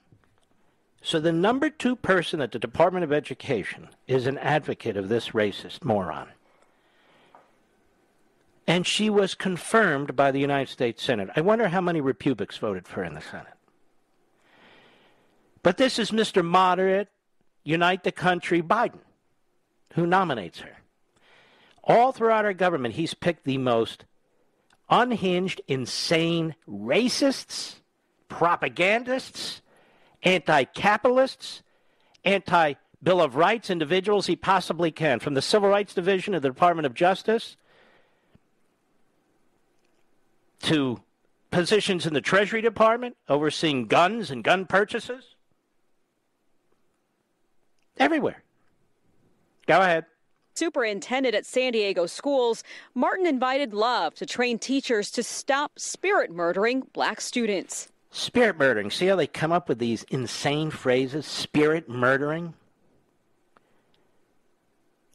So the number 2 person at the Department of Education is an advocate of this racist moron. And she was confirmed by the United States Senate. I wonder how many Republicans voted for her in the Senate. But this is Mr. Moderate, Unite the Country Biden, who nominates her. All throughout our government, he's picked the most unhinged, insane racists, propagandists, anti-capitalists, anti-Bill of Rights individuals he possibly can, from the Civil Rights Division of the Department of Justice to positions in the Treasury Department overseeing guns and gun purchases. Everywhere. Go ahead. Superintendent at San Diego schools, Martin invited Love to train teachers to stop spirit murdering black students. Spirit murdering. See how they come up with these insane phrases? Spirit murdering.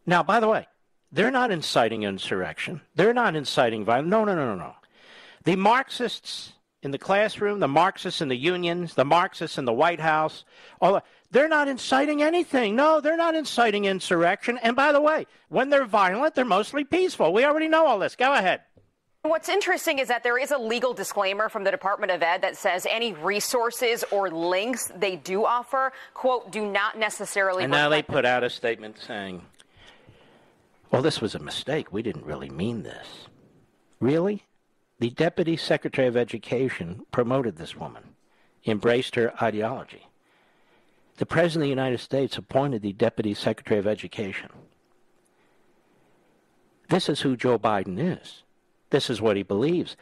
Now, by the way, they're not inciting insurrection. They're not inciting violence. No. The Marxists in the classroom, the Marxists in the unions, the Marxists in the White House, they're not inciting anything. No, they're not inciting insurrection. And by the way, when they're violent, they're mostly peaceful. We already know all this. Go ahead. What's interesting is that there is a legal disclaimer from the Department of Ed that says any resources or links they do offer, quote, do not necessarily. And now they put out a statement saying, well, this was a mistake. We didn't really mean this. Really? The Deputy Secretary of Education promoted this woman, embraced her ideology. The President of the United States appointed the Deputy Secretary of Education. This is who Joe Biden is. This is what he believes.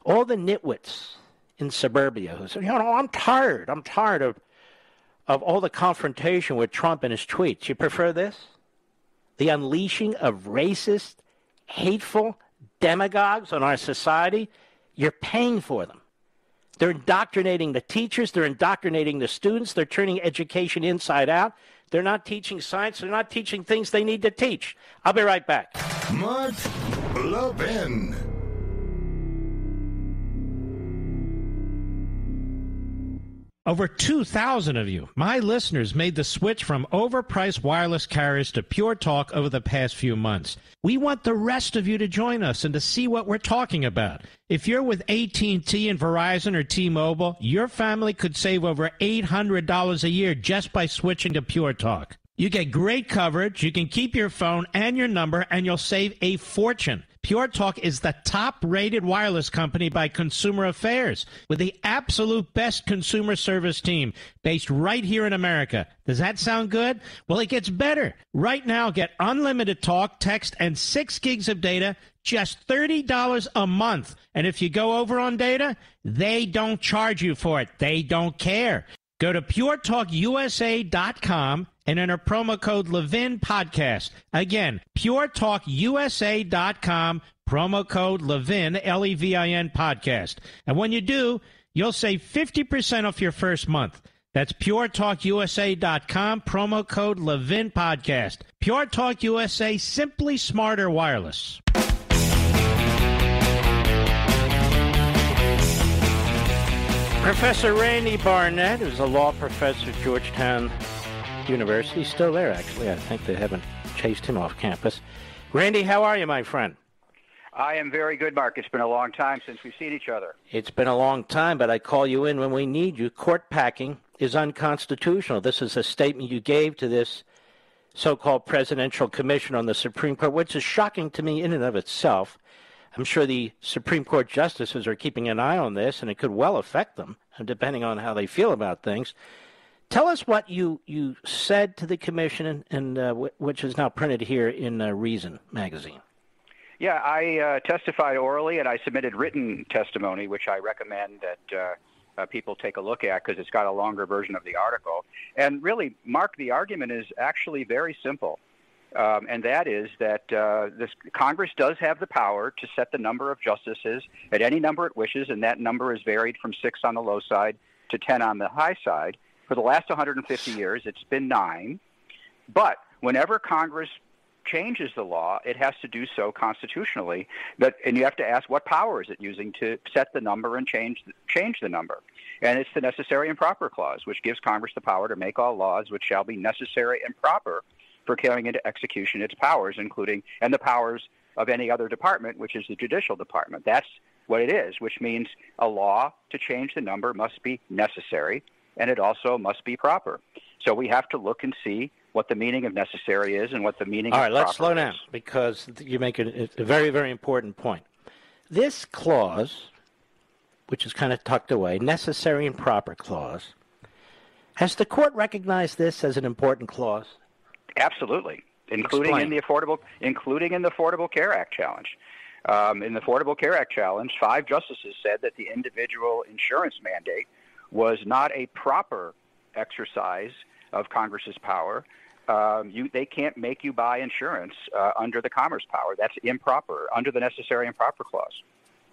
All the nitwits in suburbia who say, I'm tired of all the confrontation with Trump and his tweets. You prefer this? The unleashing of racist, hateful demagogues on our society? You're paying for them. They're indoctrinating the teachers. They're indoctrinating the students. They're turning education inside out. They're not teaching science. They're not teaching things they need to teach. I'll be right back. Mark Levin. Over 2,000 of you, my listeners, made the switch from overpriced wireless carriers to Pure Talk over the past few months. We want the rest of you to join us and to see what we're talking about. If you're with AT&T and Verizon or T-Mobile, your family could save over $800 a year just by switching to Pure Talk. You get great coverage, you can keep your phone and your number, and you'll save a fortune. Pure Talk is the top-rated wireless company by Consumer Affairs with the absolute best consumer service team based right here in America. Does that sound good? Well, it gets better. Right now, get unlimited talk, text, and 6 gigs of data, just $30 a month. And if you go over on data, they don't charge you for it. They don't care. Go to puretalkusa.com and enter promo code Levin Podcast. Again, puretalkusa.com, promo code Levin, Levin Podcast. And when you do, you'll save 50% off your first month. That's puretalkusa.com, promo code Levin Podcast. Pure Talk USA, simply smarter wireless. Professor Randy Barnett, who's a law professor at Georgetown University. He's still there, actually. I think they haven't chased him off campus. Randy, how are you, my friend? I am very good, Mark. It's been a long time since we've seen each other. It's been a long time, but I call you in when we need you. Court packing is unconstitutional. This is a statement you gave to this so-called presidential commission on the Supreme Court, which is shocking to me in and of itself. I'm sure the Supreme Court justices are keeping an eye on this, and it could well affect them, depending on how they feel about things. Tell us what you said to the commission, and which is now printed here in Reason magazine. Yeah, I testified orally, and I submitted written testimony, which I recommend that people take a look at because it's got a longer version of the article. And really, Mark, the argument is actually very simple. And that is that this Congress does have the power to set the number of justices at any number it wishes, and that number is varied from 6 on the low side to 10 on the high side. For the last 150 years, it's been 9. But whenever Congress changes the law, it has to do so constitutionally. And you have to ask, what power is it using to set the number and change the number? And it's the necessary and proper clause, which gives Congress the power to make all laws which shall be necessary and proper for carrying into execution its powers, including and the powers of any other department, which is the judicial department. That's what it is, which means a law to change the number must be necessary, and it also must be proper. So we have to look and see what the meaning of necessary is and what the meaning of proper is. All right, let's slow down, because you make a very, very important point. This clause, which is kind of tucked away, necessary and proper clause, has the court recognized this as an important clause? Absolutely, including in the Affordable Care Act challenge. In the Affordable Care Act challenge, 5 justices said that the individual insurance mandate was not a proper exercise of Congress's power. They can't make you buy insurance under the Commerce power. That's improper under the necessary and proper clause.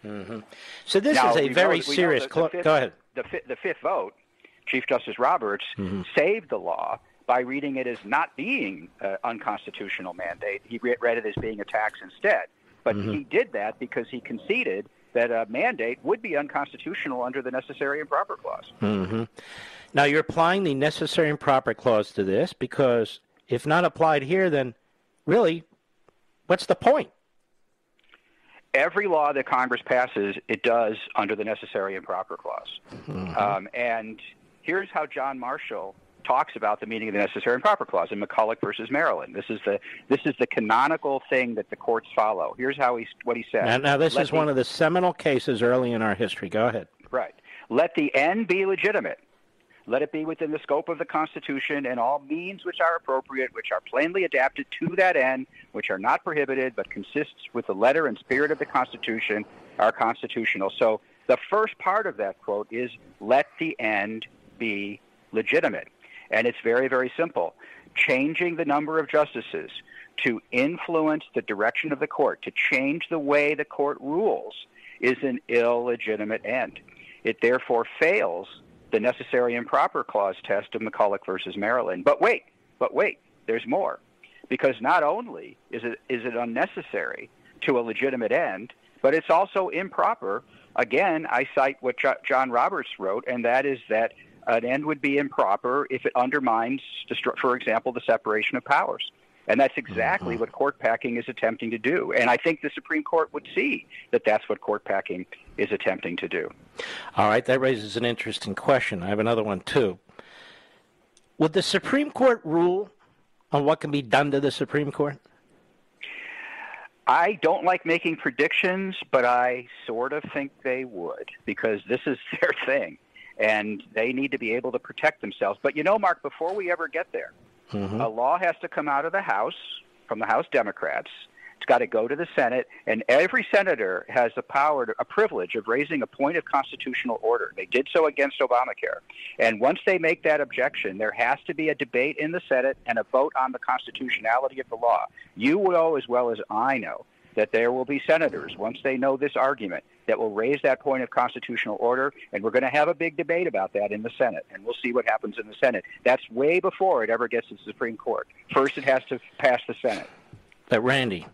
Mm-hmm. So this is a very serious clause. Go ahead. The fifth vote, Chief Justice Roberts, saved the law by reading it as not being an unconstitutional mandate. He read it as being a tax instead. But he did that because he conceded that a mandate would be unconstitutional under the necessary and proper clause. Mm-hmm. Now, you're applying the necessary and proper clause to this because if not applied here, then really, what's the point? Every law that Congress passes, it does under the necessary and proper clause. And here's how John Marshall talks about the meaning of the necessary and proper clause in McCulloch versus Maryland. This is the canonical thing that the courts follow. Here's what he said. Now this is one of the seminal cases early in our history. Go ahead. Right. Let the end be legitimate. Let it be within the scope of the Constitution, and all means which are appropriate, which are plainly adapted to that end, which are not prohibited, but consists with the letter and spirit of the Constitution, are constitutional. So the first part of that quote is, let the end be legitimate. And it's very, very simple. Changing the number of justices to influence the direction of the court, to change the way the court rules, is an illegitimate end. It therefore fails the necessary and proper clause test of McCulloch versus Maryland. But wait, there's more. Because not only is it unnecessary to a legitimate end, but it's also improper. Again, I cite what John Roberts wrote, and that is that an end would be improper if it undermines, for example, the separation of powers. And that's exactly what court packing is attempting to do. And I think the Supreme Court would see that that's what court packing is attempting to do. All right, that raises an interesting question. I have another one, too. Would the Supreme Court rule on what can be done to the Supreme Court? I don't like making predictions, but I sort of think they would, because this is their thing, and they need to be able to protect themselves. But you know, Mark, before we ever get there, a law has to come out of the House, from the House Democrats. It's got to go to the Senate, and every senator has the power, a privilege of raising a point of constitutional order. They did so against Obamacare. And once they make that objection, there has to be a debate in the Senate and a vote on the constitutionality of the law. You know as well as I know that there will be senators, once they know this argument, that will raise that point of constitutional order, and we're going to have a big debate about that in the Senate, and we'll see what happens in the Senate. That's way before it ever gets to the Supreme Court. First, it has to pass the Senate. But, Randy,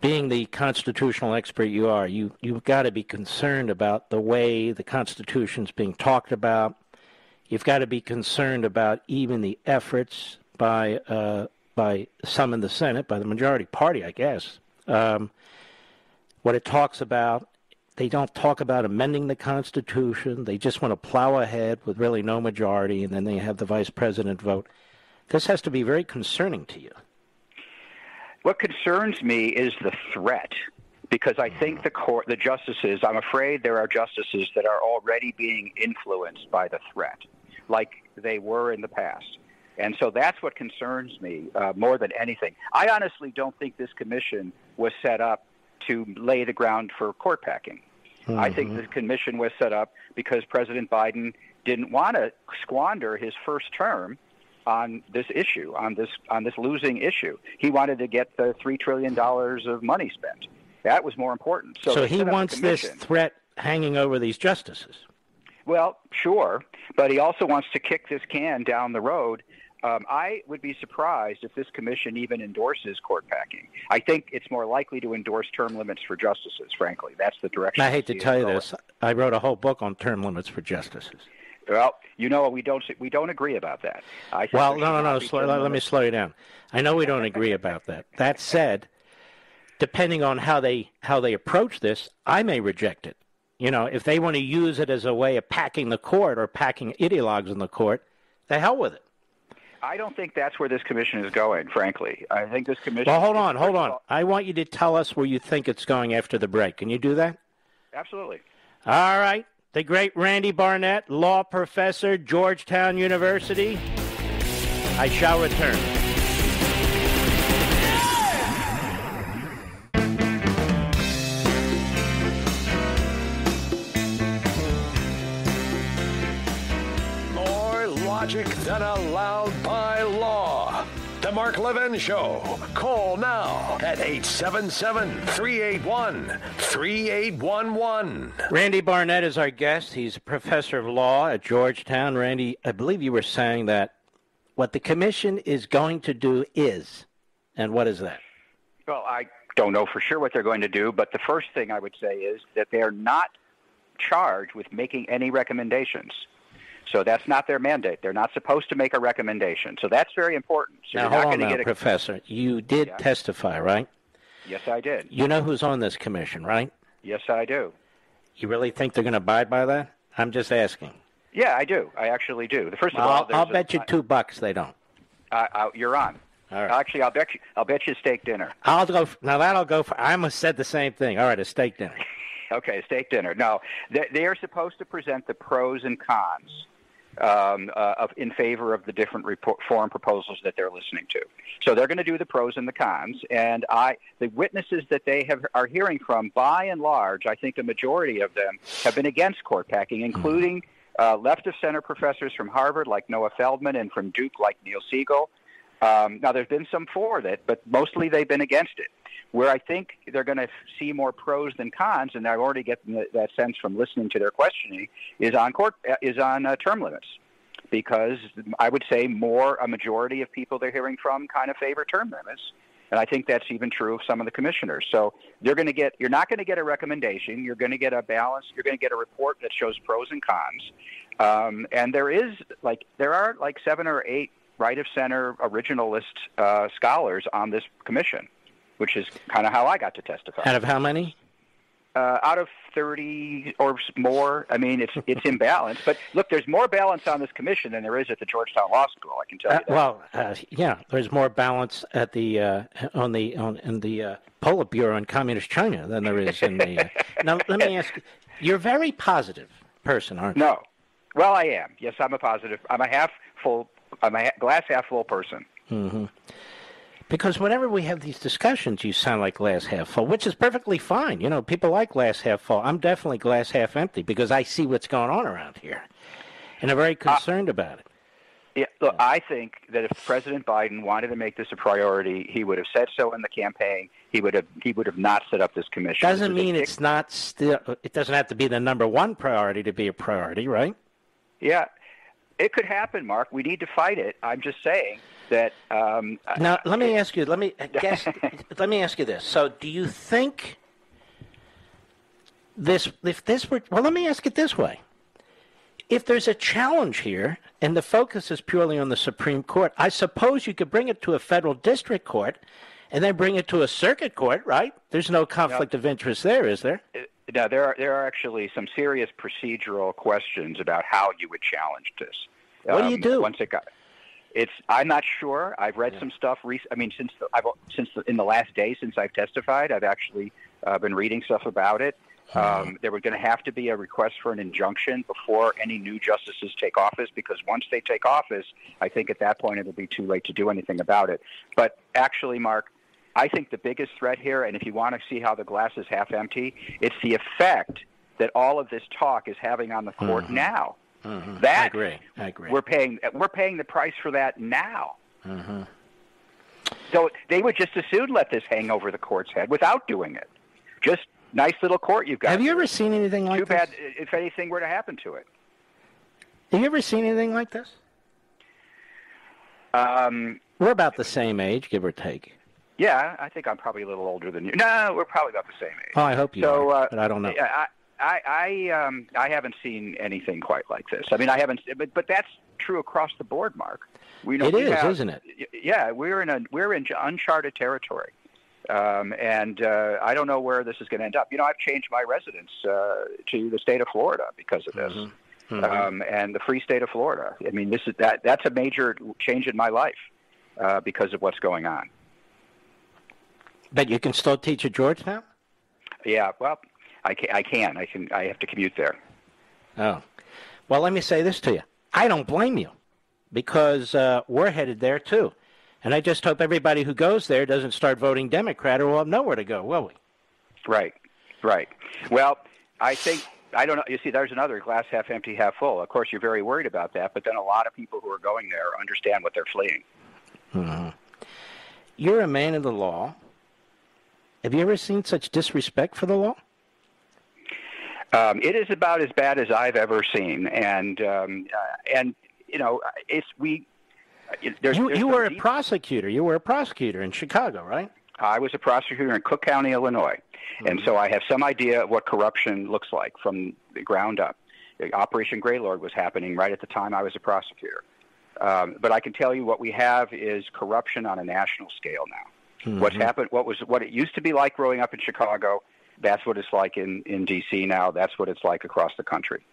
being the constitutional expert you are, you've got to be concerned about the way the Constitution's being talked about. You've got to be concerned about even the efforts by some in the Senate, by the majority party, I guess. What it talks about, they don't talk about amending the Constitution. They just want to plow ahead with really no majority, and then they have the vice president vote. This has to be very concerning to you. What concerns me is the threat, because I think the justices, I'm afraid there are justices that are already being influenced by the threat, like they were in the past. And so that's what concerns me more than anything. I honestly don't think this commission was set up to lay the ground for court packing. I think this commission was set up because President Biden didn't want to squander his first term on this issue, on this losing issue. He wanted to get the $3 trillion of money spent. That was more important. So he wants this threat hanging over these justices. Well, sure, but he also wants to kick this can down the road. I would be surprised if this commission even endorses court packing. I think it's more likely to endorse term limits for justices, frankly. That's the direction. I hate to tell you this. I wrote a whole book on term limits for justices. Well, you know, we don't agree about that. Well, no. Let me slow you down. I know we don't agree about that. That said, depending on how they approach this, I may reject it. You know, if they want to use it as a way of packing the court or packing ideologues in the court, the hell with it. I don't think that's where this commission is going, frankly. I think this commission... Well, hold on. I want you to tell us where you think it's going after the break. Can you do that? Absolutely. All right. The great Randy Barnett, law professor, Georgetown University. I shall return. Logic than allowed by law. The Mark Levin Show. Call now at 877-381-3811. Randy Barnett is our guest. He's a professor of law at Georgetown. Randy, I believe you were saying that what the commission is going to do is, and what is that? Well, I don't know for sure what they're going to do, but the first thing I would say is that they're not charged with making any recommendations. So that's not their mandate. They're not supposed to make a recommendation. So that's very important. So now, hold on now, Professor. You did testify, right? Yes, I did. You know who's on this commission, right? Yes, I do. You really think they're going to abide by that? I'm just asking. Yeah, I do. I actually do. First of all, I'll bet you $2 they don't. You're on. All right. Actually, I'll bet you a steak dinner. I'll go. That'll go for. I almost said the same thing. All right, a steak dinner. Okay, steak dinner. No, they are supposed to present the pros and cons in favor of the different foreign proposals that they're listening to. So they're going to do the pros and the cons, and the witnesses that they are hearing from, by and large, I think a majority of them have been against court packing, including left-of-center professors from Harvard like Noah Feldman and from Duke like Neil Siegel. Now, there's been some for it, but mostly they've been against it. Where I think they're going to see more pros than cons, and I've already getting that sense from listening to their questioning, is on term limits, because I would say a majority of people they're hearing from kind of favor term limits, And I think that's even true of some of the commissioners. So you're not going to get a recommendation. You're going to get a balance. You're going to get a report that shows pros and cons. And there are 7 or 8 right of center originalist scholars on this commission, which is kind of how I got to testify. Out of how many? Out of 30 or more. I mean, it's imbalanced. But look, there's more balance on this commission than there is at the Georgetown Law School. I can tell you that. There's more balance at the in the Politburo in Communist China than there is in the. Now, let me ask you. You're a very positive person, aren't you? No. Well, I am. Yes, I'm a positive. I'm a glass half full person. Mm-hmm. Because whenever we have these discussions, you sound like glass half full, which is perfectly fine. You know, people like glass half full. I'm definitely glass half empty because I see what's going on around here, and I'm very concerned about it. Yeah, look, I think that if President Biden wanted to make this a priority, he would have said so in the campaign. He would have not set up this commission. Doesn't mean it's not still. It doesn't have to be the number one priority to be a priority, right? Yeah, it could happen, Mark. We need to fight it. I'm just saying that. Now, let me ask you. Let me ask you this. So, do you think this? If this were, well, let me ask it this way. If there's a challenge here, and the focus is purely on the Supreme Court, I suppose you could bring it to a federal district court, and then bring it to a circuit court, right? There's no conflict of interest there, is there? No, there are actually some serious procedural questions about how you would challenge this. What do you do? Once it got, I'm not sure. I've read some stuff. In the last day since I've testified, I've actually been reading stuff about it. There was going to have to be a request for an injunction before any new justices take office, because once they take office, I think at that point it'll be too late to do anything about it. But actually, Mark, I think the biggest threat here, and if you want to see how the glass is half empty, it's the effect that all of this talk is having on the court now. Mm-hmm. That I agree. We're paying the price for that now. Mm-hmm. So they would just as soon let this hang over the court's head without doing it. Just nice little court you've got. Have you ever seen anything like this? Too bad if anything were to happen to it. Have you ever seen anything like this? We're about the same age, give or take. Yeah, I think I'm probably a little older than you. No, we're probably about the same age. Oh, I hope you are, but I don't know. I haven't seen anything quite like this. I mean, I haven't, but that's true across the board, Mark. Isn't it? Yeah, we're in uncharted territory, and I don't know where this is going to end up. You know, I've changed my residence to the state of Florida because of this, and the free state of Florida. I mean, that's a major change in my life because of what's going on. But you can still teach at Georgetown? Yeah, well, I can. I have to commute there. Oh. Well, let me say this to you. I don't blame you, because we're headed there, too. And I just hope everybody who goes there doesn't start voting Democrat, or we'll have nowhere to go, will we? Right. Well, I don't know. You see, there's another glass half empty, half full. Of course, you're very worried about that, but then a lot of people who are going there understand what they're fleeing. Mm-hmm. You're a man of the law. Have you ever seen such disrespect for the law? It is about as bad as I've ever seen, and you know, You were a prosecutor. You were a prosecutor in Chicago, right? I was a prosecutor in Cook County, Illinois, and so I have some idea of what corruption looks like from the ground up. Operation Greylord was happening right at the time I was a prosecutor, but I can tell you what we have is corruption on a national scale now. Mm-hmm. What's happened? What it used to be like growing up in Chicago. That's what it's like in D.C. now. That's what it's like across the country.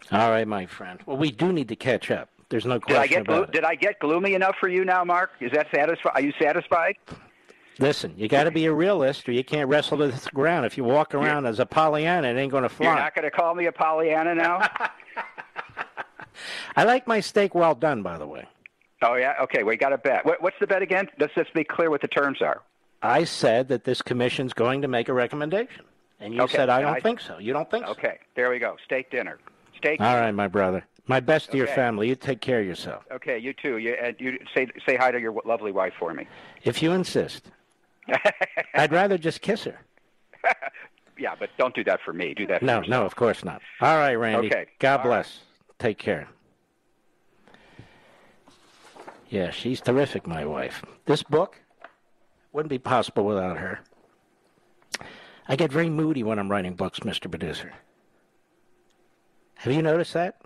All right, my friend. Well, we do need to catch up. There's no question about it. Did I get gloomy enough for you now, Mark? Is that satisfied? Are you satisfied? Listen, you got to be a realist, or you can't wrestle to the ground. If you walk around as a Pollyanna, it ain't going to fly. You're not going to call me a Pollyanna now? I like my steak well done, by the way. Oh, yeah? Okay, we got a bet. What's the bet again? Let's just be clear what the terms are. I said that this commission's going to make a recommendation. And you said, I don't think so. You don't think so? Okay, there we go. Steak dinner. All right, my brother. My best to your family. You take care of yourself. Okay, you too. You say hi to your lovely wife for me. If you insist. I'd rather just kiss her. Yeah, but don't do that for me. Do that for yourself. No, of course not. All right, Randy. Okay. God bless. Take care. Yeah, she's terrific, my wife. This book, Wouldn't be possible without her. I get very moody when I'm writing books, Mr. Producer. Have you noticed that?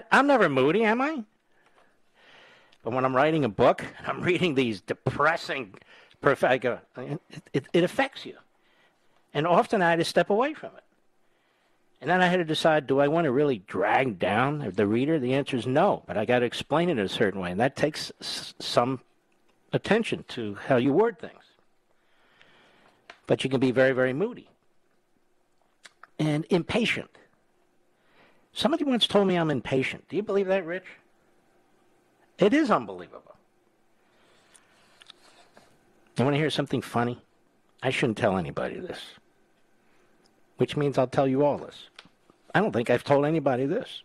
I'm never moody, am I? But when I'm writing a book, I'm reading these depressing, it affects you. And often I had to step away from it. And then I had to decide, do I want to really drag down the reader? The answer is no, but I got to explain it in a certain way. And that takes some attention to how you word things. But you can be very, very moody and impatient. Somebody once told me I'm impatient. Do you believe that, Rich? It is unbelievable. You want to hear something funny? I shouldn't tell anybody this, which means I'll tell you all this. I don't think I've told anybody this.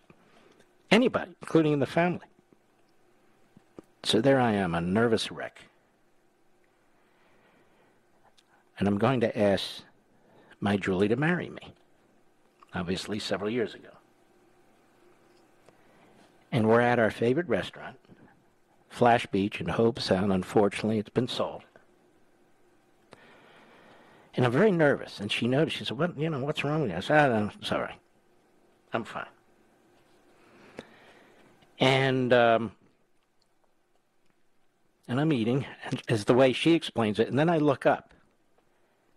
Anybody, including in the family. So there I am, a nervous wreck. And I'm going to ask my Julie to marry me, obviously several years ago. And we're at our favorite restaurant, Flash Beach in Hope Sound. Unfortunately, it's been sold. And I'm very nervous. And she noticed. She said, what's wrong with you? I said, I'm sorry. I'm fine. And I'm eating, is the way she explains it. And then I look up,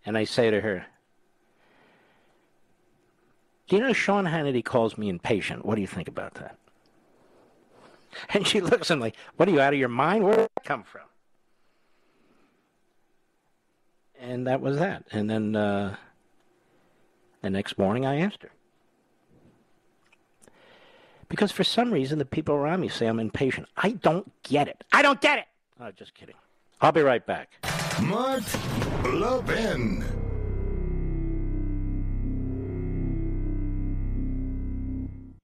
and I say to her, do you know Sean Hannity calls me impatient? What do you think about that? And she looks at me like, what, are you out of your mind? Where did that come from? And that was that. And then the next morning I asked her. Because for some reason the people around me say I'm impatient. I don't get it. I don't get it. Oh, just kidding. I'll be right back. Mark Levin.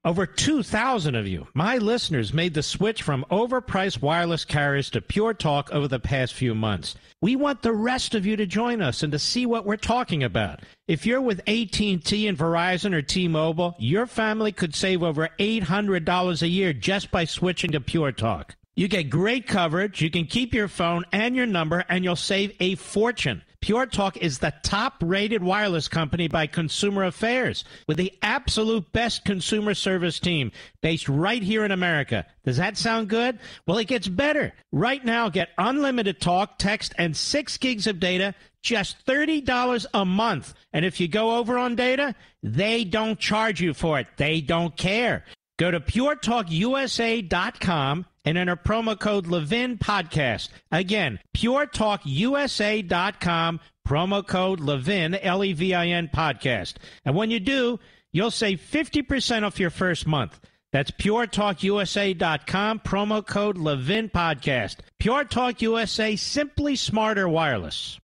Over 2,000 of you, my listeners, made the switch from overpriced wireless carriers to Pure Talk over the past few months. We want the rest of you to join us and to see what we're talking about. If you're with AT&T and Verizon or T-Mobile, your family could save over $800 a year just by switching to Pure Talk. You get great coverage, you can keep your phone and your number, and you'll save a fortune. Pure Talk is the top-rated wireless company by Consumer Affairs with the absolute best consumer service team based right here in America. Does that sound good? Well, it gets better. Right now, get unlimited talk, text, and 6 gigs of data, just $30 a month. And if you go over on data, they don't charge you for it. They don't care. Go to puretalkusa.com and enter promo code Levin Podcast. Again, puretalkusa.com, promo code Levin, Levin Podcast. And when you do, you'll save 50% off your first month. That's puretalkusa.com, promo code Levin Podcast. Pure Talk USA, simply smarter wireless.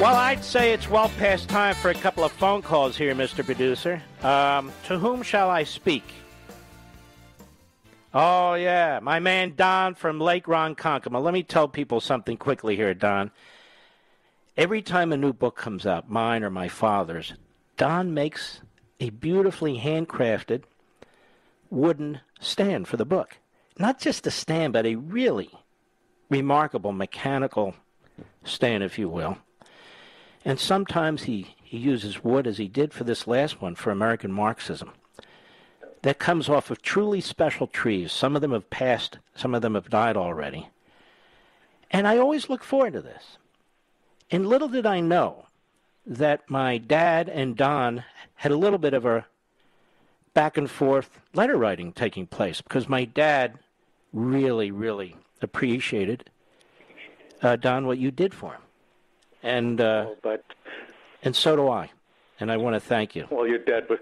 Well, I'd say it's well past time for a couple of phone calls here, Mr. Producer. To whom shall I speak? Oh, yeah, my man Don from Lake Ronkonkoma. Let me tell people something quickly here, Don. Every time a new book comes out, mine or my father's, Don makes a beautifully handcrafted wooden stand for the book. Not just a stand, but a really remarkable mechanical stand, if you will. And sometimes he uses wood, as he did for this last one, for American Marxism. That comes off of truly special trees. Some of them have passed, some of them have died already. And I always look forward to this. And little did I know that my dad and Don had a little bit of a back and forth letter writing taking place, because my dad really, really appreciated, Don, what you did for him. And and so do I, and I want to thank you. Well, your dad was,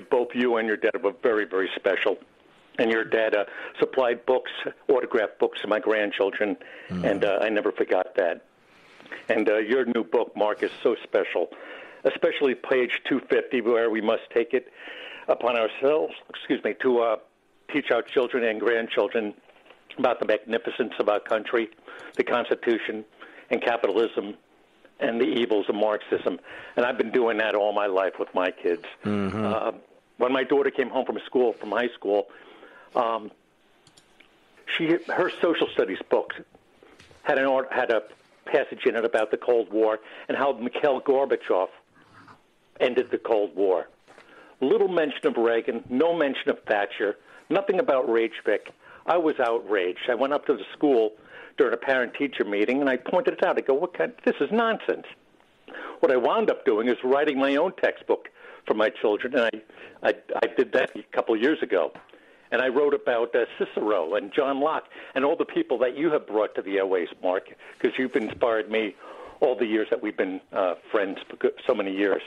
both you and your dad were very, very special, and your dad supplied books, autographed books to my grandchildren, and I never forgot that. And your new book, Mark, is so special, especially page 250, where we must take it upon ourselves, to teach our children and grandchildren about the magnificence of our country, the Constitution, and capitalism, and the evils of Marxism. And I've been doing that all my life with my kids. Mm-hmm. When my daughter came home from high school, her social studies book had a passage in it about the Cold War and how Mikhail Gorbachev ended the Cold War. Little mention of Reagan, no mention of Thatcher, nothing about Ragevik. I was outraged. I went up to the school during a parent-teacher meeting, and I pointed it out. I go, this is nonsense. What I wound up doing is writing my own textbook for my children, and I did that a couple of years ago. And I wrote about Cicero and John Locke and all the people that you have brought to the airways, Mark, because you've inspired me all the years that we've been friends for so many years.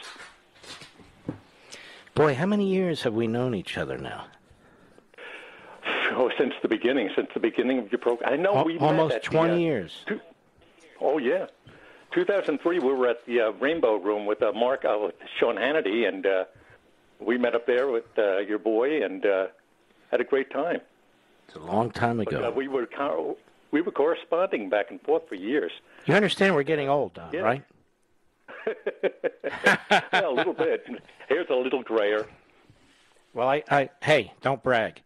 Boy, how many years have we known each other now? Oh, since the beginning of your program. I know we almost met at 20 years. Oh, yeah. 2003, we were at the Rainbow Room with Mark, with Sean Hannity, and we met up there with your boy and had a great time. It's a long time ago. But, we were corresponding back and forth for years. You understand we're getting old, Don, yeah. Right? Yeah, a little bit. Hair's a little grayer. Well, hey, don't brag.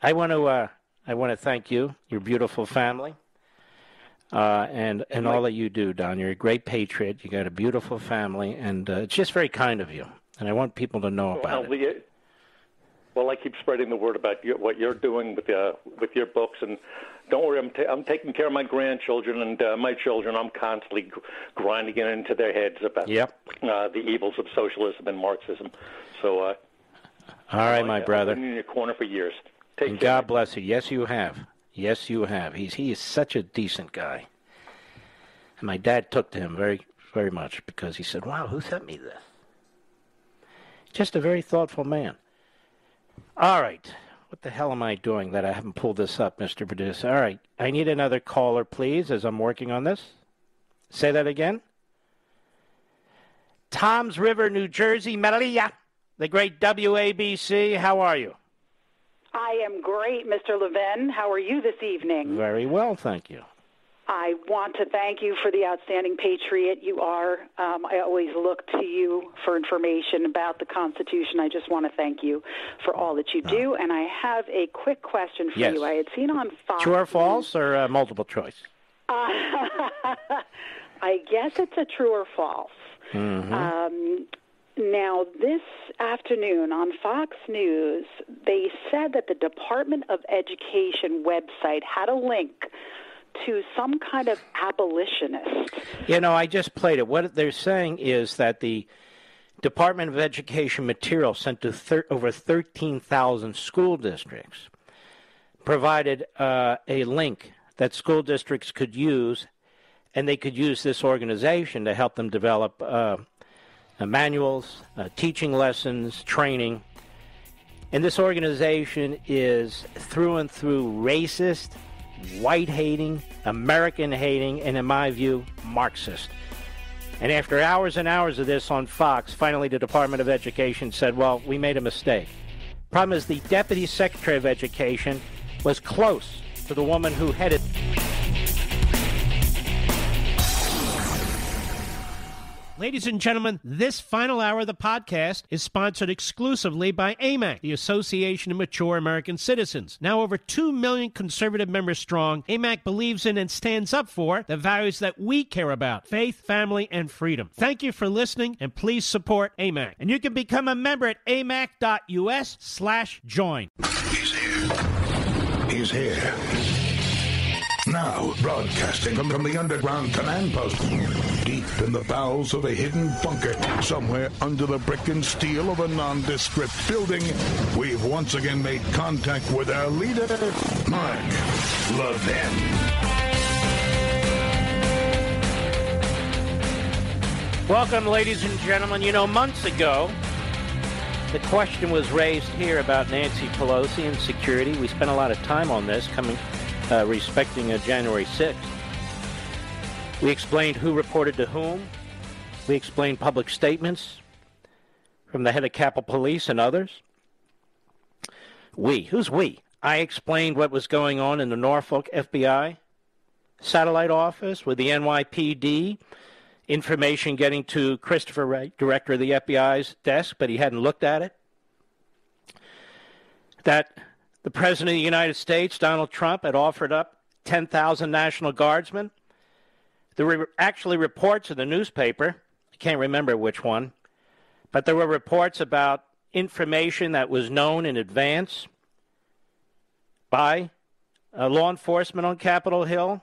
I want to thank you, your beautiful family, and all that you do, Don. You're a great patriot. You got a beautiful family, and it's just very kind of you. And I want people to know about it. Well, I keep spreading the word about what you're doing with your books, and don't worry, I'm taking care of my grandchildren and my children. I'm constantly grinding it into their heads about the evils of socialism and Marxism. So, all right, my brother. I've been in your corner for years. Take and care. God bless you. Yes, you have. Yes, you have. He is such a decent guy. And my dad took to him very, very much because he said, "Wow, who sent me this?" Just a very thoughtful man. All right. What the hell am I doing that I haven't pulled this up, Mr. Producer? All right. I need another caller, please, as I'm working on this. Say that again. Toms River, New Jersey, Maria, the great WABC. How are you? I am great, Mr. Levin. How are you this evening? Very well, thank you. I want to thank you for the outstanding patriot you are. I always look to you for information about the Constitution. I just want to thank you for all that you do. And I have a quick question for you. I had seen on Fox. True or false or multiple choice? I guess it's a true or false. Mm-hmm. Now, this afternoon on Fox News, they said that the Department of Education website had a link to some kind of abolitionist. You know, I just played it. What they're saying is that the Department of Education material sent to over 13,000 school districts provided a link that school districts could use, and they could use this organization to help them develop manuals, teaching lessons, training. And this organization is through and through racist, white-hating, American-hating, and in my view, Marxist. And after hours and hours of this on Fox, finally the Department of Education said, well, we made a mistake. Problem is the Deputy Secretary of Education was close to the woman who headed... Ladies and gentlemen, this final hour of the podcast is sponsored exclusively by AMAC, the Association of Mature American Citizens. Now over 2 million conservative members strong, AMAC believes in and stands up for the values that we care about: faith, family, and freedom. Thank you for listening, and please support AMAC. And you can become a member at amac.us/join. He's here. Now, broadcasting from the underground command post, deep in the bowels of a hidden bunker, somewhere under the brick and steel of a nondescript building, we've once again made contact with our leader, Mark Levin. Welcome, ladies and gentlemen. You know, months ago, the question was raised here about Nancy Pelosi and security. We spent a lot of time on this respecting January 6th. We explained who reported to whom. We explained public statements from the head of Capitol Police and others. We. Who's we? I explained what was going on in the Norfolk FBI satellite office with the NYPD information getting to Christopher Wray, director of the FBI's desk, but he hadn't looked at it. That the President of the United States, Donald Trump, had offered up 10,000 National Guardsmen. There were actually reports in the newspaper, I can't remember which one, but there were reports about information that was known in advance by law enforcement on Capitol Hill.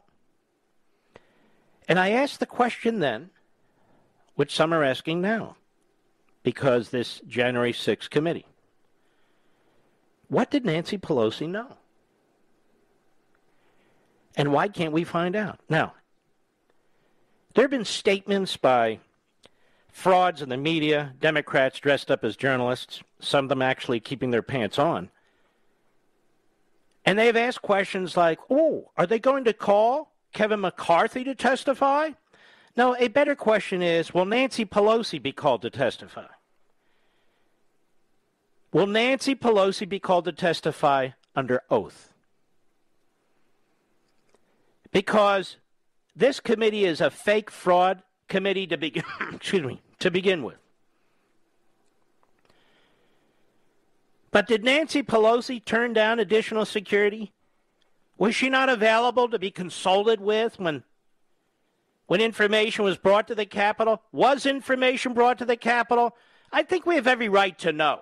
And I asked the question then, which some are asking now, because this January 6th committee. What did Nancy Pelosi know? And why can't we find out? Now, there have been statements by frauds in the media, Democrats dressed up as journalists, some of them actually keeping their pants on. And they've asked questions like, oh, are they going to call Kevin McCarthy to testify? No, a better question is, will Nancy Pelosi be called to testify? Will Nancy Pelosi be called to testify under oath? Because this committee is a fake fraud committee to begin, to begin with. But did Nancy Pelosi turn down additional security? Was she not available to be consulted with when information was brought to the Capitol? Was information brought to the Capitol? I think we have every right to know.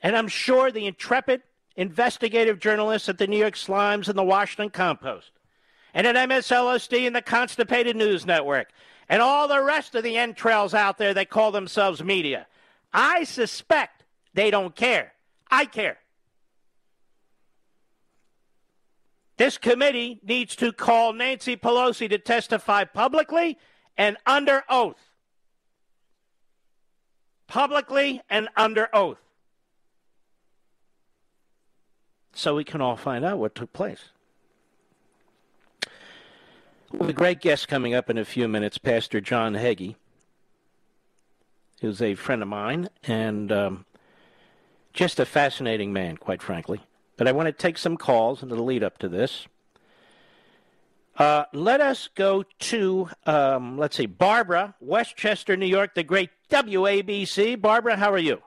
And I'm sure the intrepid investigative journalists at the New York Slimes and the Washington Compost, and at MSLSD and the Constipated News Network, and all the rest of the entrails out there that call themselves media, I suspect they don't care. I care. This committee needs to call Nancy Pelosi to testify publicly and under oath. Publicly and under oath. So we can all find out what took place. We have a great guest coming up in a few minutes, Pastor John Hagee, who's a friend of mine and just a fascinating man, quite frankly. But I want to take some calls in the lead up to this. Let us go to, Barbara, Westchester, New York, the great WABC. Barbara, how are you?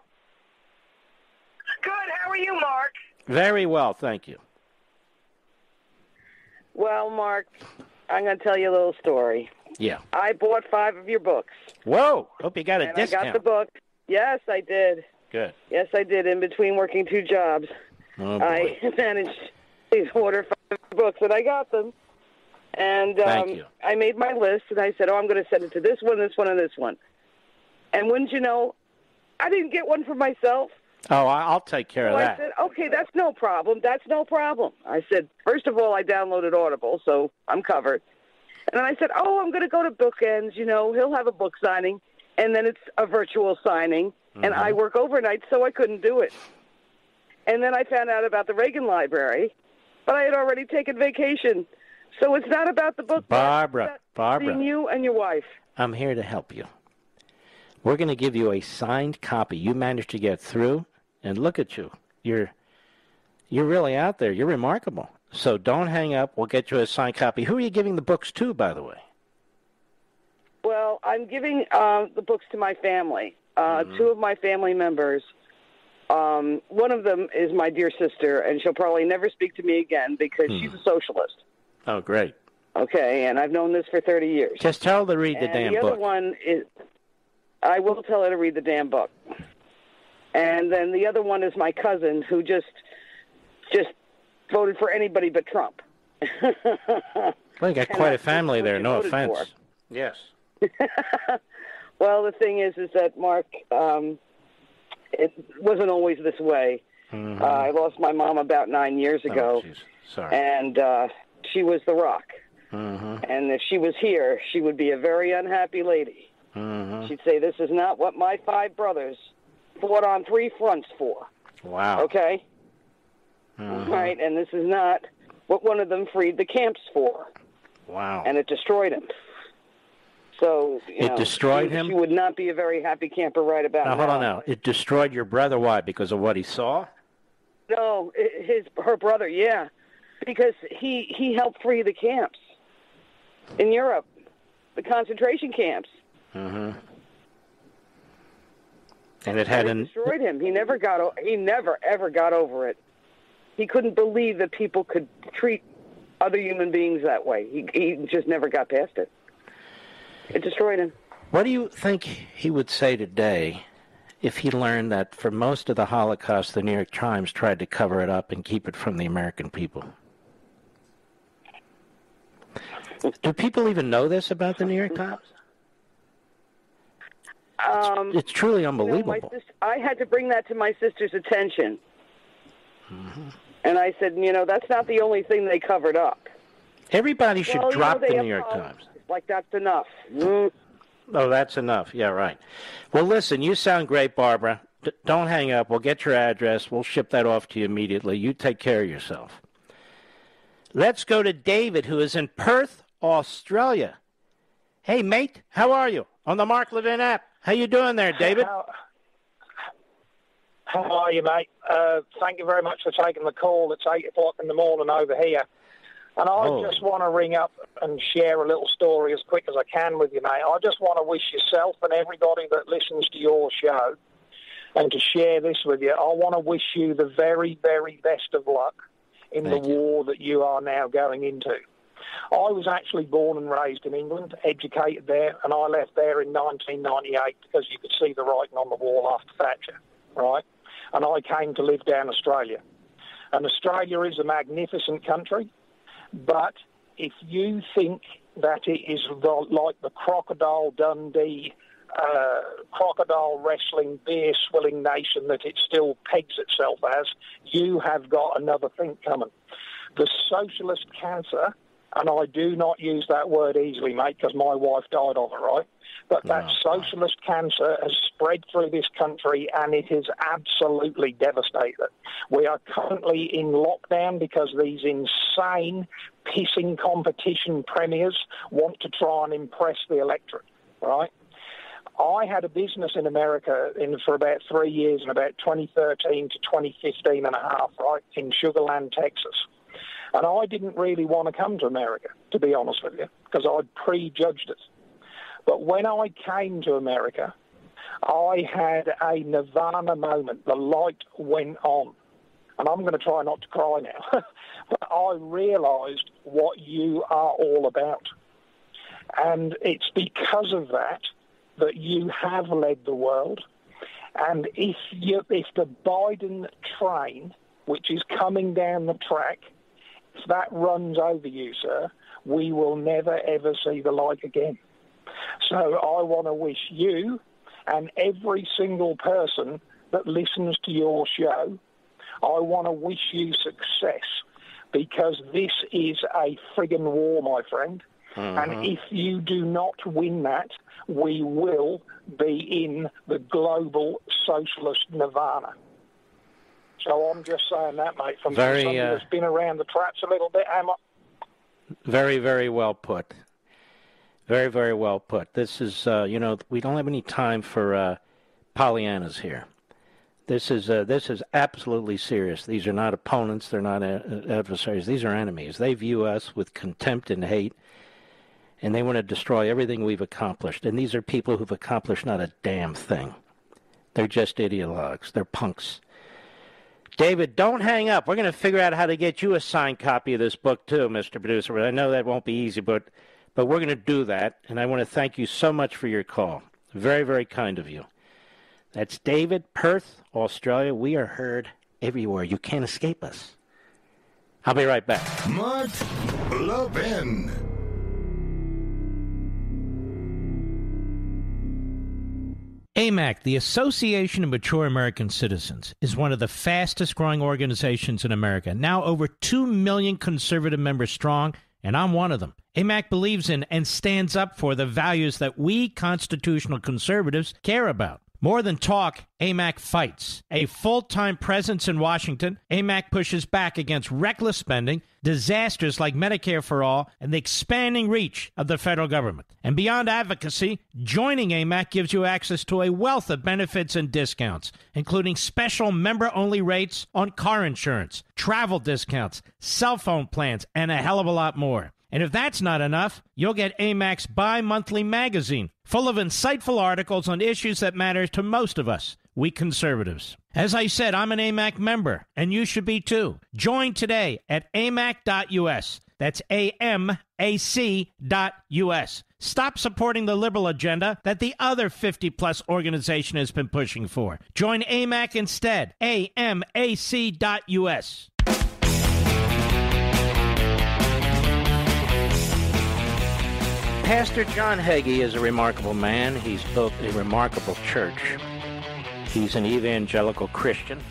Good. How are you, Mark? Very well, thank you. Well, Mark, I'm going to tell you a little story. Yeah. I bought 5 of your books. Whoa, hope you got a and discount. I got the book. Yes, I did. Good. Yes, I did, in between working 2 jobs. Oh, boy. I managed to order 5 books, and I got them. And Thank you. I made my list, and I said, I'm going to send it to this one, this one, and this one. And wouldn't you know, I didn't get one for myself. Oh, I'll take care of that. I said, okay, that's no problem. That's no problem. I said, first of all, I downloaded Audible, so I'm covered. And then I said, I'm going to go to Bookends. He'll have a book signing, and then it's a virtual signing. Mm-hmm. And I work overnight, so I couldn't do it. And then I found out about the Reagan Library, but I had already taken vacation. So it's not about the book. Barbara. Seeing you and your wife. I'm here to help you. We're going to give you a signed copy. You managed to get through, and look at you. You're really out there. You're remarkable. So don't hang up. We'll get you a signed copy. Who are you giving the books to, by the way? Well, I'm giving the books to my family. 2 of my family members. One of them is my dear sister, and she'll probably never speak to me again because she's a socialist. Oh, great. Okay, and I've known this for 30 years. Just tell her to read the damn book. The other one is, I will tell her to read the damn book. And then the other one is my cousin who just voted for anybody but Trump. Well, you got quite a family there, no offense. For. Yes. Well, the thing is that, Mark, it wasn't always this way. Mm-hmm. I lost my mom about 9 years ago. Oh, sorry. And she was the rock. Mm-hmm. And if she was here, she would be a very unhappy lady. Mm-hmm. She'd say, this is not what my 5 brothers fought on 3 fronts for. Wow. Okay? Mm-hmm. Right? And this is not what one of them freed the camps for. Wow. And it destroyed him. So, it destroyed him? She would not be a very happy camper right about now. Hold on now. It destroyed your brother. Why? Because of what he saw? No, her brother, yeah. Because he helped free the camps in Europe. the concentration camps. Mm-hmm. And it had destroyed him. He never ever got over it. He couldn't believe that people could treat other human beings that way. He just never got past it. It destroyed him. What do you think he would say today if he learned that for most of the Holocaust, the New York Times tried to cover it up and keep it from the American people? Do people even know this about the New York Times? It's truly unbelievable. I had to bring that to my sister's attention. Mm-hmm. And I said, that's not the only thing they covered up. Everybody should drop the New York Times. Like, that's enough. Oh, that's enough. Yeah, right. Well, listen, you sound great, Barbara. Don't hang up. We'll get your address. We'll ship that off to you immediately. You take care of yourself. Let's go to David, who is in Perth, Australia. Hey, mate, how are you? On the Mark Levin app. How you doing there, David? How are you, mate? Thank you very much for taking the call. It's 8 o'clock in the morning over here. And I just want to ring up and share a little story as quick as I can with you, mate. I just want to wish yourself and everybody that listens to your show and to share this with you, I want to wish you the very, very best of luck in the war that you are now going into. I was actually born and raised in England, educated there, and I left there in 1998 because you could see the writing on the wall after Thatcher, right? And I came to live down Australia. And Australia is a magnificent country, but if you think that it is like the Crocodile Dundee, crocodile wrestling, beer-swilling nation that it still pegs itself as, you have got another thing coming. The socialist cancer, and I do not use that word easily, mate, because my wife died of it, right? But that socialist cancer has spread through this country, and it is absolutely devastated. We are currently in lockdown because these insane, pissing competition premiers want to try and impress the electorate, right? I had a business in America for about 3 years, in about 2013 to 2015 and a half, right, in Sugar Land, Texas. And I didn't really want to come to America, to be honest with you, because I'd prejudged it. But when I came to America, I had a nirvana moment. The light went on. And I'm going to try not to cry now. But I realized what you are all about. And it's because of that you have led the world. And if the Biden train, which is coming down the track, if that runs over you, sir, we will never, ever see the like again. So I want to wish you and every single person that listens to your show, I want to wish you success, because this is a friggin' war, my friend. Mm-hmm. And if you do not win that, we will be in the global socialist nirvana. So I'm just saying that, mate, from somebody that's been around the traps a little bit, am I? Very, very well put. Very, very well put. This is, we don't have any time for Pollyannas here. This is absolutely serious. These are not opponents. They're not adversaries. These are enemies. They view us with contempt and hate, and they want to destroy everything we've accomplished. And these are people who've accomplished not a damn thing. They're just ideologues. They're punks. David, don't hang up. We're going to figure out how to get you a signed copy of this book, too, Mr. Producer. I know that won't be easy, but we're going to do that, and I want to thank you so much for your call. Very, very kind of you. That's David, Perth, Australia. We are heard everywhere. You can't escape us. I'll be right back. Mark Levin. AMAC, the Association of Mature American Citizens, is one of the fastest-growing organizations in America, now over 2 million conservative members strong, and I'm one of them. AMAC believes in and stands up for the values that we constitutional conservatives care about. More than talk, AMAC fights. A full-time presence in Washington, AMAC pushes back against reckless spending, disasters like Medicare for All, and the expanding reach of the federal government. And beyond advocacy, joining AMAC gives you access to a wealth of benefits and discounts, including special member-only rates on car insurance, travel discounts, cell phone plans, and a hell of a lot more. And if that's not enough, you'll get AMAC's bi-monthly magazine, full of insightful articles on issues that matter to most of us, we conservatives. As I said, I'm an AMAC member, and you should be too. Join today at amac.us. That's AMAC.us. Stop supporting the liberal agenda that the other 50-plus organization has been pushing for. Join AMAC instead. AMAC.us. Pastor John Hagee is a remarkable man. He's built a remarkable church. He's an evangelical Christian.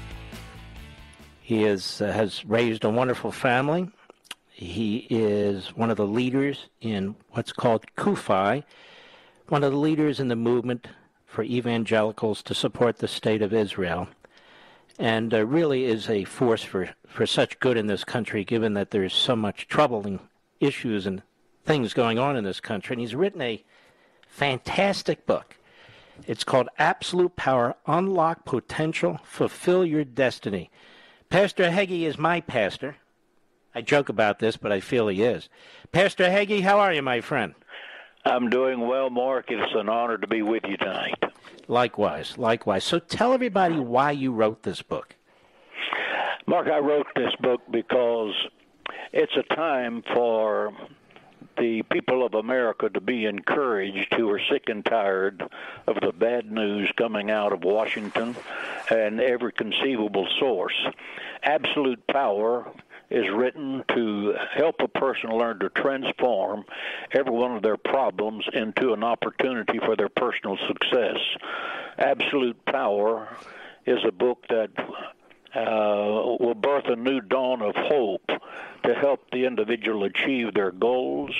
He has raised a wonderful family. He is one of the leaders in what's called CUFI, one of the leaders in the movement for evangelicals to support the state of Israel, and really is a force for such good in this country, given that there's so much troubling issues and things going on in this country. And he's written a fantastic book. It's called Absolute Power, Unlock Potential, Fulfill Your Destiny. Pastor Hagee is my pastor. I joke about this, but I feel he is. Pastor Hagee, how are you, my friend? I'm doing well, Mark. It's an honor to be with you tonight. Likewise, likewise. So tell everybody why you wrote this book. Mark, I wrote this book because it's a time for the people of America to be encouraged who are sick and tired of the bad news coming out of Washington and every conceivable source. Absolute Power is written to help a person learn to transform every one of their problems into an opportunity for their personal success. Absolute Power is a book that will birth a new dawn of hope to help the individual achieve their goals,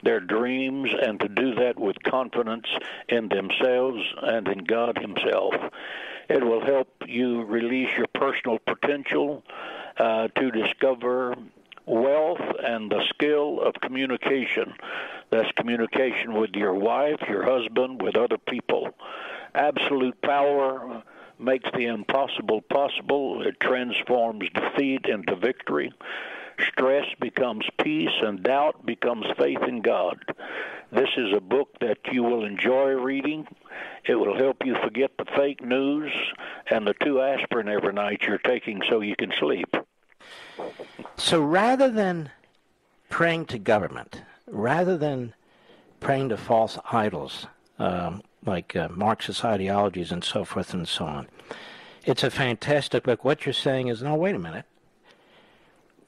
their dreams, and to do that with confidence in themselves and in God Himself. It will help you release your personal potential to discover wealth and the skill of communication. That's communication with your wife, your husband, with other people. Absolute Power makes the impossible possible. It transforms defeat into victory. Stress becomes peace, and doubt becomes faith in God. This is a book that you will enjoy reading. It will help you forget the fake news and the 2 aspirin every night you're taking so you can sleep. So rather than praying to government, rather than praying to false idols, like Marxist ideologies and so forth and so on, it's a fantastic book. What you're saying is, no, wait a minute.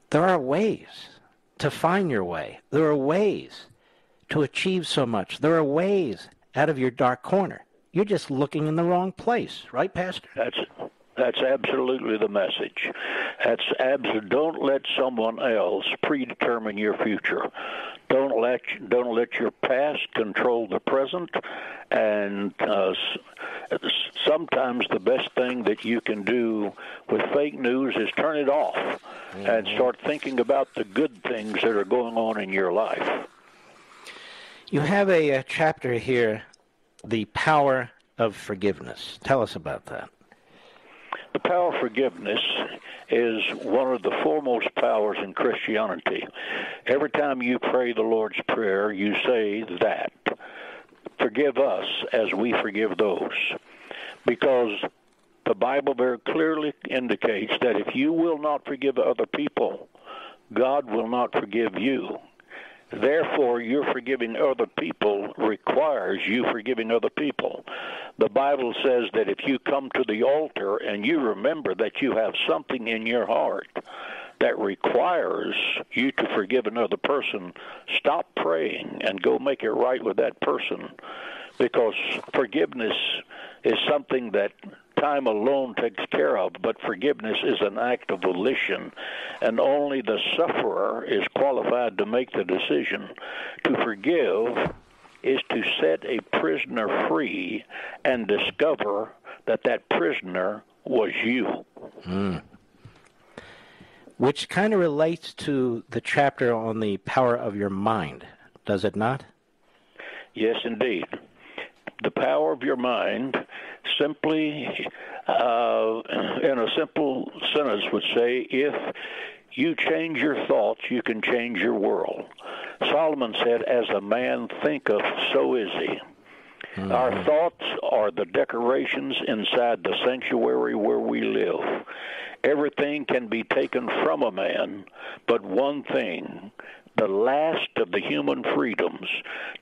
There are ways to find your way. There are ways to achieve so much. There are ways out of your dark corner. You're just looking in the wrong place, right, Pastor? That's absolutely the message. Don't let someone else predetermine your future. Don't let your past control the present. And sometimes the best thing that you can do with fake news is turn it off and start thinking about the good things that are going on in your life. You have a chapter here, The Power of Forgiveness. Tell us about that. The power of forgiveness is one of the foremost powers in Christianity. Every time you pray the Lord's Prayer, you say that. Forgive us as we forgive those. Because the Bible very clearly indicates that if you will not forgive other people, God will not forgive you. Therefore, your forgiving other people requires you forgiving other people. The Bible says that if you come to the altar and you remember that you have something in your heart that requires you to forgive another person, stop praying and go make it right with that person. Because forgiveness is something that time alone takes care of, but forgiveness is an act of volition, and only the sufferer is qualified to make the decision. To forgive is to set a prisoner free and discover that that prisoner was you. Which kind of relates to the chapter on the power of your mind, does it not? Yes, indeed. The power of your mind simply, in a simple sentence, would say, if You change your thoughts, you can change your world. Solomon said, as a man thinketh, so is he. Mm-hmm. Our thoughts are the decorations inside the sanctuary where we live. Everything can be taken from a man, but one thing, the last of the human freedoms,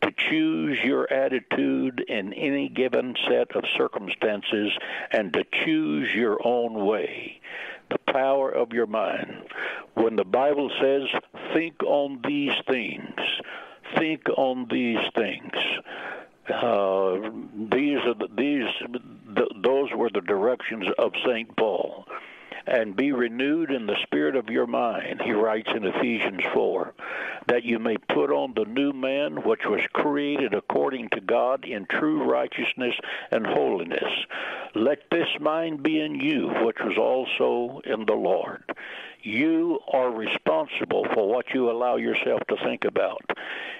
to choose your attitude in any given set of circumstances and to choose your own way. The power of your mind. When the Bible says, think on these things, think on these things. Those were the directions of St. Paul. And be renewed in the spirit of your mind, he writes in Ephesians 4, that you may put on the new man, which was created according to God in true righteousness and holiness. Let this mind be in you, which was also in the Lord. You are responsible for what you allow yourself to think about.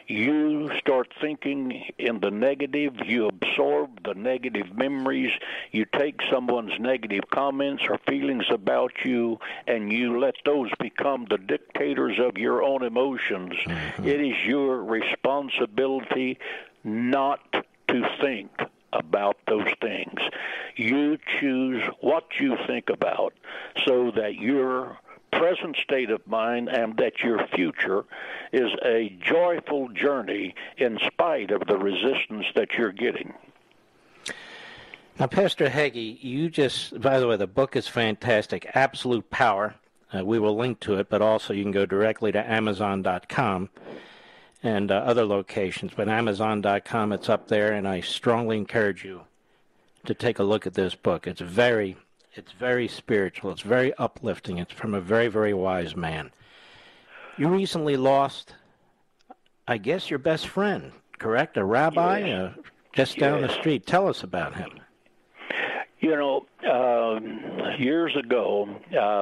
You start thinking in the negative, you absorb the negative memories, you take someone's negative comments or feelings about you, and you let those become the dictators of your own emotions. Mm-hmm. It is your responsibility not to think about those things. You choose what you think about so that your present state of mind and that your future is a joyful journey in spite of the resistance that you're getting. Now, Pastor Hagee, you just, by the way, the book is fantastic, Absolute Power. We will link to it, but also you can go directly to Amazon.com and other locations. But Amazon.com, it's up there, and I strongly encourage you to take a look at this book. It's very spiritual. It's very uplifting. It's from a very, very wise man. You recently lost, I guess, your best friend, correct? A rabbi just down the street. Tell us about him. You know, years ago,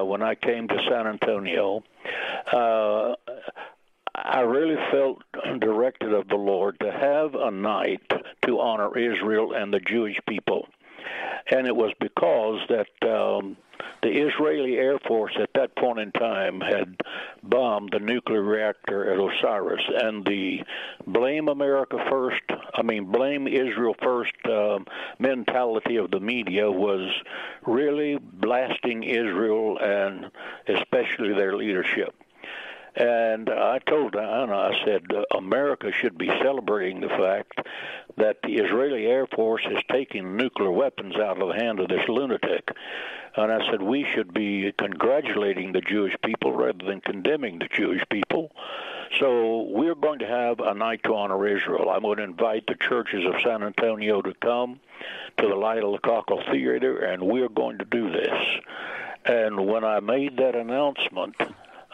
when I came to San Antonio, I really felt directed of the Lord to have a night to honor Israel and the Jewish people. And it was because that the Israeli Air Force at that point in time had bombed the nuclear reactor at Osiris, and the blame Israel first mentality of the media was really blasting Israel and especially their leadership. And I told Diana, I said, America should be celebrating the fact that the Israeli Air Force is taking nuclear weapons out of the hand of this lunatic. And I said, we should be congratulating the Jewish people rather than condemning the Jewish people. So we're going to have a night to honor Israel. I'm going to invite the churches of San Antonio to come to the Light of the Cockle Theater, and we're going to do this. And when I made that announcement,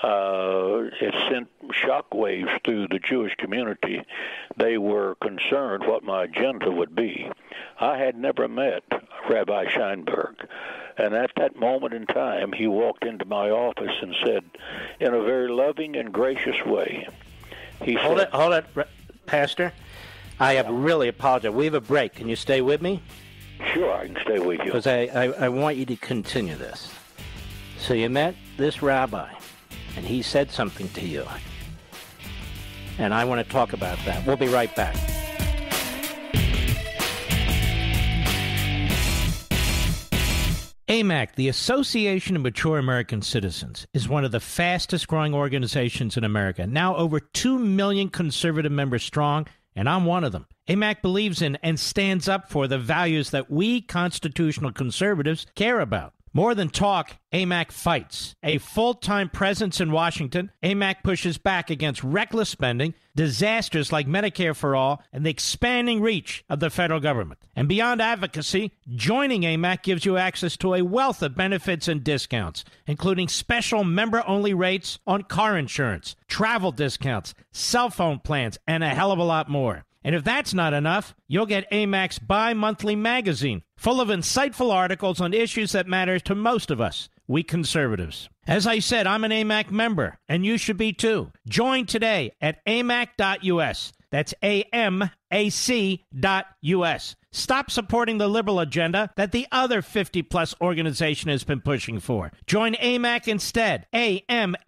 it sent shockwaves through the Jewish community. They were concerned what my agenda would be. I had never met Rabbi Scheinberg, and at that moment in time, he walked into my office and said, in a very loving and gracious way, he said... Hold it, Pastor. I have really apologized. We have a break. Can you stay with me? Sure, I can stay with you. Because I want you to continue this. So you met this rabbi, and he said something to you. And I want to talk about that. We'll be right back. AMAC, the Association of Mature American Citizens, is one of the fastest growing organizations in America. Now over 2 million conservative members strong, and I'm one of them. AMAC believes in and stands up for the values that we constitutional conservatives care about. More than talk, AMAC fights. A full-time presence in Washington, AMAC pushes back against reckless spending, disasters like Medicare for All, and the expanding reach of the federal government. And beyond advocacy, joining AMAC gives you access to a wealth of benefits and discounts, including special member-only rates on car insurance, travel discounts, cell phone plans, and a hell of a lot more. And if that's not enough, you'll get AMAC's bi-monthly magazine, full of insightful articles on issues that matter to most of us, we conservatives. As I said, I'm an AMAC member, and you should be too. Join today at amac.us. That's AMAC.us. Stop supporting the liberal agenda that the other 50-plus organization has been pushing for. Join AMAC instead. AMAC.us.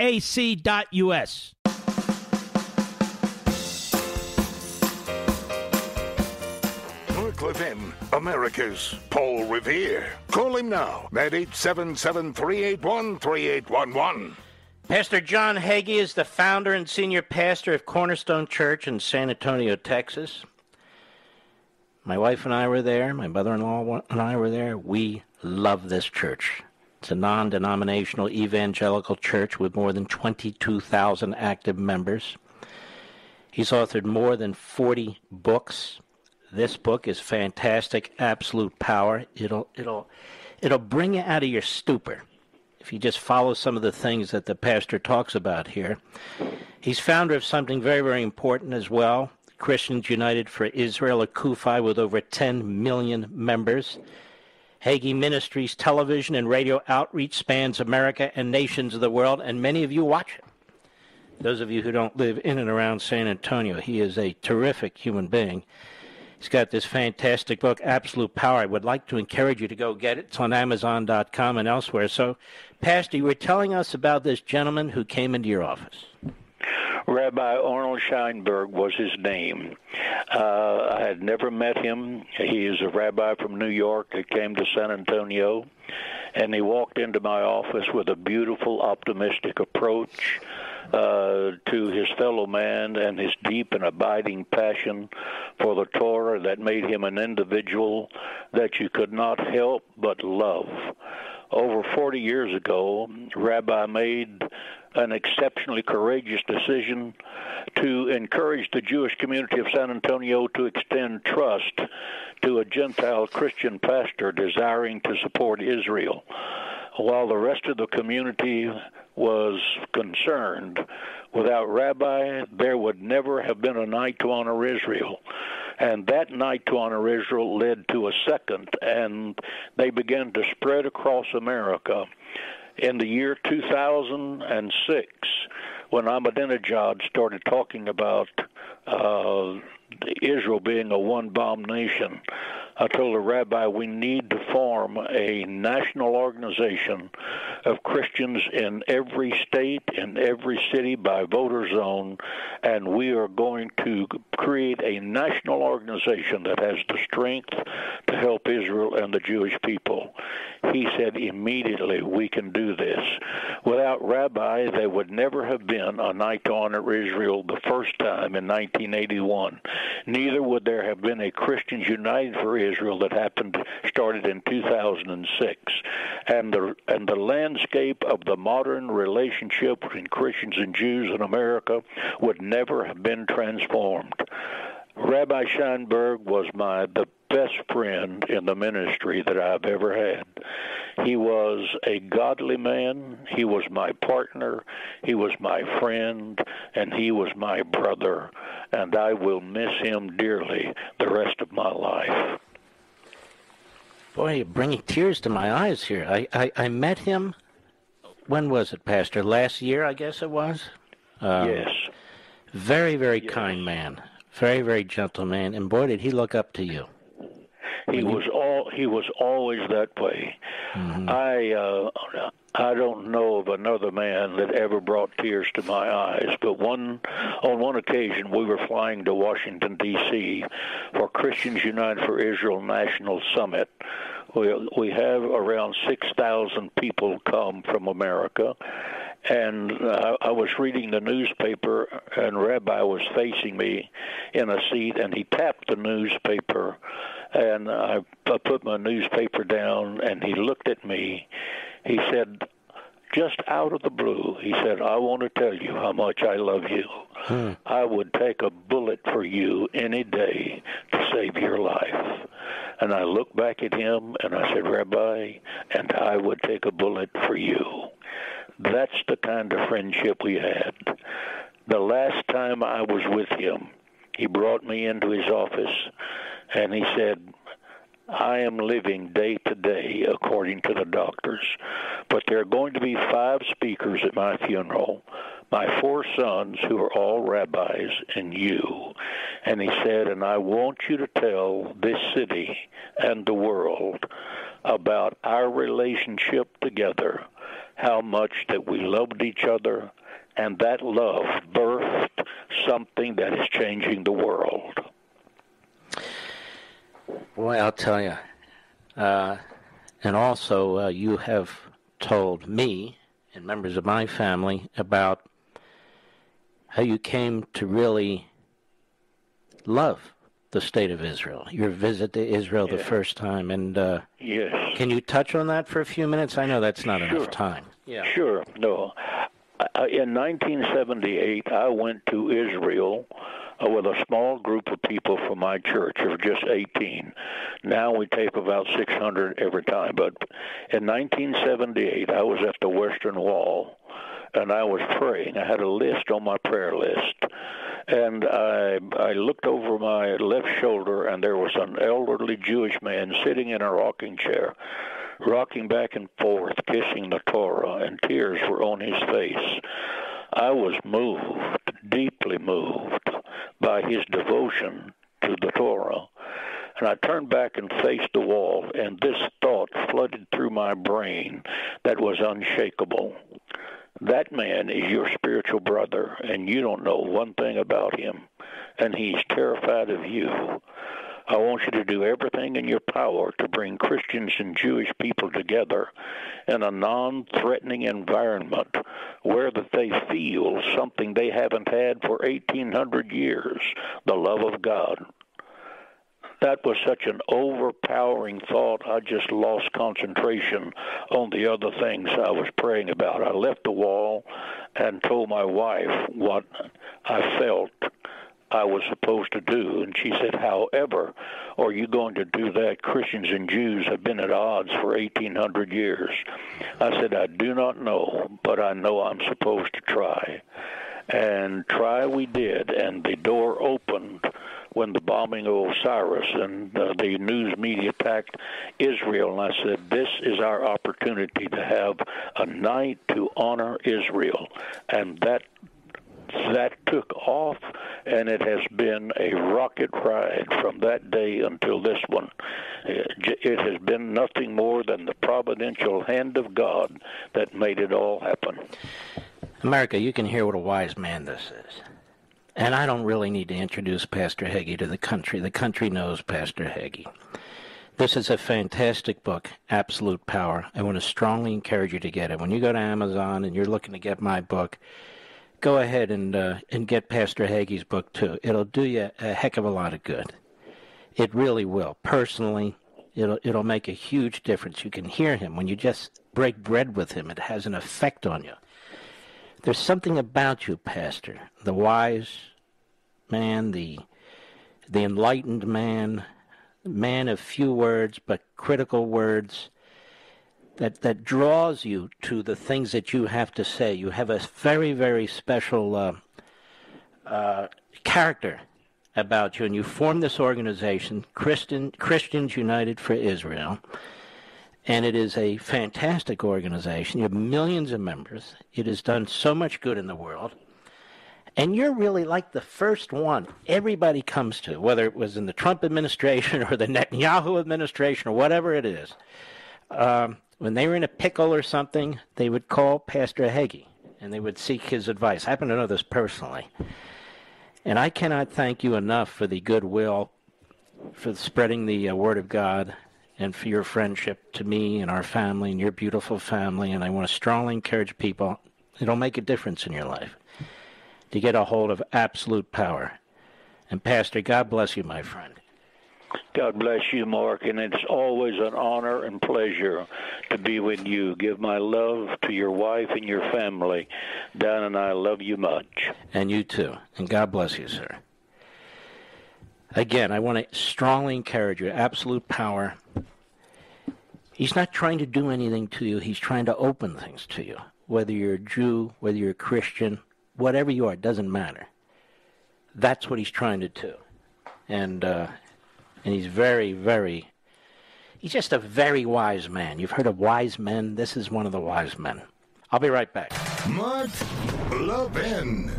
Mark Levin, America's Paul Revere. Call him now at 877-381-3811. Pastor John Hagee is the founder and senior pastor of Cornerstone Church in San Antonio, Texas. My wife and I were there. My mother-in-law and I were there. We love this church. It's a non-denominational evangelical church with more than 22,000 active members. He's authored more than 40 books. This book is fantastic, Absolute Power. It'll bring you out of your stupor if you just follow some of the things that the pastor talks about here. He's founder of something very, very important as well, Christians United for Israel, a Kufi with over 10 million members. Hagee Ministries television and radio outreach spans America and nations of the world, and many of you watch it. Those of you who don't live in and around San Antonio, he is a terrific human being. He's got this fantastic book, Absolute Power. I would like to encourage you to go get it. It's on Amazon.com and elsewhere. So, Pastor, you were telling us about this gentleman who came into your office. Rabbi Arnold Scheinberg was his name. I had never met him. He is a rabbi from New York that came to San Antonio, and he walked into my office with a beautiful, optimistic approach to his fellow man and his deep and abiding passion for the Torah that made him an individual that you could not help but love. Over 40 years ago, Rabbi made an exceptionally courageous decision to encourage the Jewish community of San Antonio to extend trust to a Gentile Christian pastor desiring to support Israel. While the rest of the community was concerned, without Rabbi, there would never have been a night to honor Israel. And that night to honor Israel led to a second, and they began to spread across America. In the year 2006, when Ahmadinejad started talking about Israel being a one-bomb nation, I told the rabbi we need to form a national organization of Christians in every state, in every city by voter zone, and we are going to create a national organization that has the strength to help Israel and the Jewish people. He said immediately, we can do this. Without Rabbi, there would never have been a night to honor Israel the first time in 1981. Neither would there have been a Christians United for Israel that started in 2006. And the landscape of the modern relationship between Christians and Jews in America would never have been transformed. Rabbi Scheinberg was the best friend in the ministry that I've ever had. He was a godly man. He was my partner. He was my friend, and he was my brother. And I will miss him dearly the rest of my life. Boy, you're bringing tears to my eyes here. I met him, when was it, Pastor? Last year, I guess it was? Yes. Very, very kind man. Very, very gentle man. And boy, did he look up to you. He was always that way. Mm-hmm. I don't know of another man that ever brought tears to my eyes, but on one occasion we were flying to Washington, D.C. for Christians United for Israel National Summit. We have around 6,000 people come from America, and I was reading the newspaper, and Rabbi was facing me in a seat, and he tapped the newspaper, and I put my newspaper down, and he looked at me. He said, just out of the blue, he said, I want to tell you how much I love you. I would take a bullet for you any day to save your life. And I looked back at him, and I said, Rabbi, and I would take a bullet for you. That's the kind of friendship we had. The last time I was with him, he brought me into his office, and he said, I am living day to day according to the doctors, but there are going to be 5 speakers at my funeral, my 4 sons who are all rabbis, and you. And he said, and I want you to tell this city and the world about our relationship together, how much that we loved each other, and that love birthed something that is changing the world. Boy, I'll tell you. And also, you have told me and members of my family about how you came to really love the state of Israel, your visit to Israel the first time. And yes. Can you touch on that for a few minutes? I know that's not enough time. Yeah. Sure. No. In 1978, I went to Israel with a small group of people from my church of just 18. Now we tape about 600 every time. But in 1978, I was at the Western Wall, and I was praying. I had a list on my prayer list. And I looked over my left shoulder, and there was an elderly Jewish man sitting in a rocking chair, rocking back and forth, kissing the Torah, and tears were on his face. I was moved, deeply moved, by his devotion to the Torah. And I turned back and faced the wall, and this thought flooded through my brain that was unshakable. That man is your spiritual brother, and you don't know one thing about him, and he's terrified of you. I want you to do everything in your power to bring Christians and Jewish people together in a non-threatening environment where that they feel something they haven't had for 1,800 years, the love of God. That was such an overpowering thought, I just lost concentration on the other things I was praying about. I left the wall and told my wife what I felt I was supposed to do. And she said, however, are you going to do that? Christians and Jews have been at odds for 1,800 years. I said, I do not know, but I know I'm supposed to try. And try we did, and the door opened when the bombing of Osiris and the news media attacked Israel. And I said, this is our opportunity to have a night to honor Israel. And that took off, and it has been a rocket ride from that day until this one. It has been nothing more than the providential hand of God that made it all happen. America, you can hear what a wise man this is. And I don't really need to introduce Pastor Hagee to the country. The country knows Pastor Hagee. This is a fantastic book, Absolute Power. I want to strongly encourage you to get it. When you go to Amazon and you're looking to get my book, go ahead and get Pastor Hagee's book too. It'll do you a heck of a lot of good. It really will. Personally, it'll make a huge difference. You can hear him. When you just break bread with him, it has an effect on you. There's something about you, Pastor, the wise man, the enlightened man of few words but critical words, that draws you to the things that you have to say. You have a very, very special character about you, and you formed this organization, Christians United for Israel, and it is a fantastic organization. You have millions of members. It has done so much good in the world. And you're really like the first one everybody comes to, whether it was in the Trump administration or the Netanyahu administration or whatever it is. When they were in a pickle or something, they would call Pastor Hagee, and they would seek his advice. I happen to know this personally. And I cannot thank you enough for the goodwill, for spreading the word of God, and for your friendship to me and our family and your beautiful family. And I want to strongly encourage people, it'll make a difference in your life, to get a hold of Absolute Power. And Pastor, God bless you, my friend. God bless you, Mark, and it's always an honor and pleasure to be with you. Give my love to your wife and your family. Dan and I love you much. And you too. And God bless you, sir. Again, I want to strongly encourage you, Absolute Power. He's not trying to do anything to you. He's trying to open things to you. Whether you're a Jew, whether you're a Christian, whatever you are, it doesn't matter. That's what he's trying to do. And he's very, very, he's just a very wise man. You've heard of wise men? This is one of the wise men. I'll be right back. Mark Levin.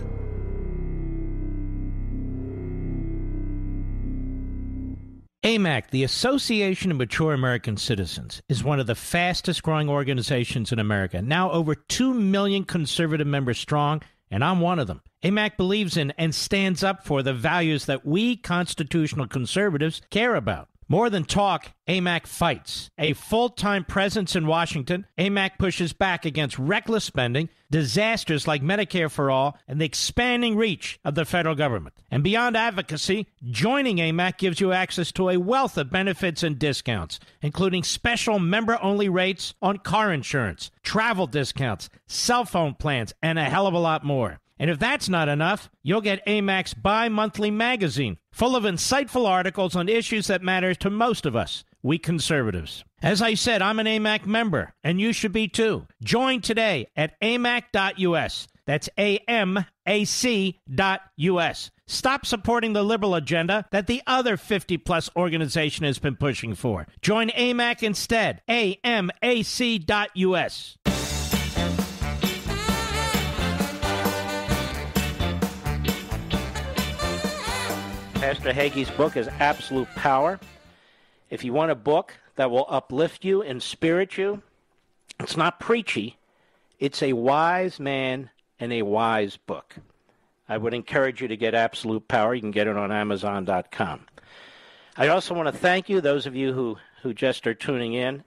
AMAC, the Association of Mature American Citizens, is one of the fastest growing organizations in America, now over 2 million conservative members strong, and I'm one of them. AMAC believes in and stands up for the values that we constitutional conservatives care about. More than talk, AMAC fights. A full-time presence in Washington, AMAC pushes back against reckless spending, disasters like Medicare for All, and the expanding reach of the federal government. And beyond advocacy, joining AMAC gives you access to a wealth of benefits and discounts, including special member-only rates on car insurance, travel discounts, cell phone plans, and a hell of a lot more. And if that's not enough, you'll get AMAC's bi-monthly magazine, full of insightful articles on issues that matter to most of us, we conservatives. As I said, I'm an AMAC member, and you should be too. Join today at amac.us. That's AMAC.us. Stop supporting the liberal agenda that the other 50-plus organization has been pushing for. Join AMAC instead. AMAC.us. Pastor Hagee's book is Absolute Power. If you want a book that will uplift you and spirit you, it's not preachy. It's a wise man and a wise book. I would encourage you to get Absolute Power. You can get it on Amazon.com. I also want to thank you, those of you who just are tuning in.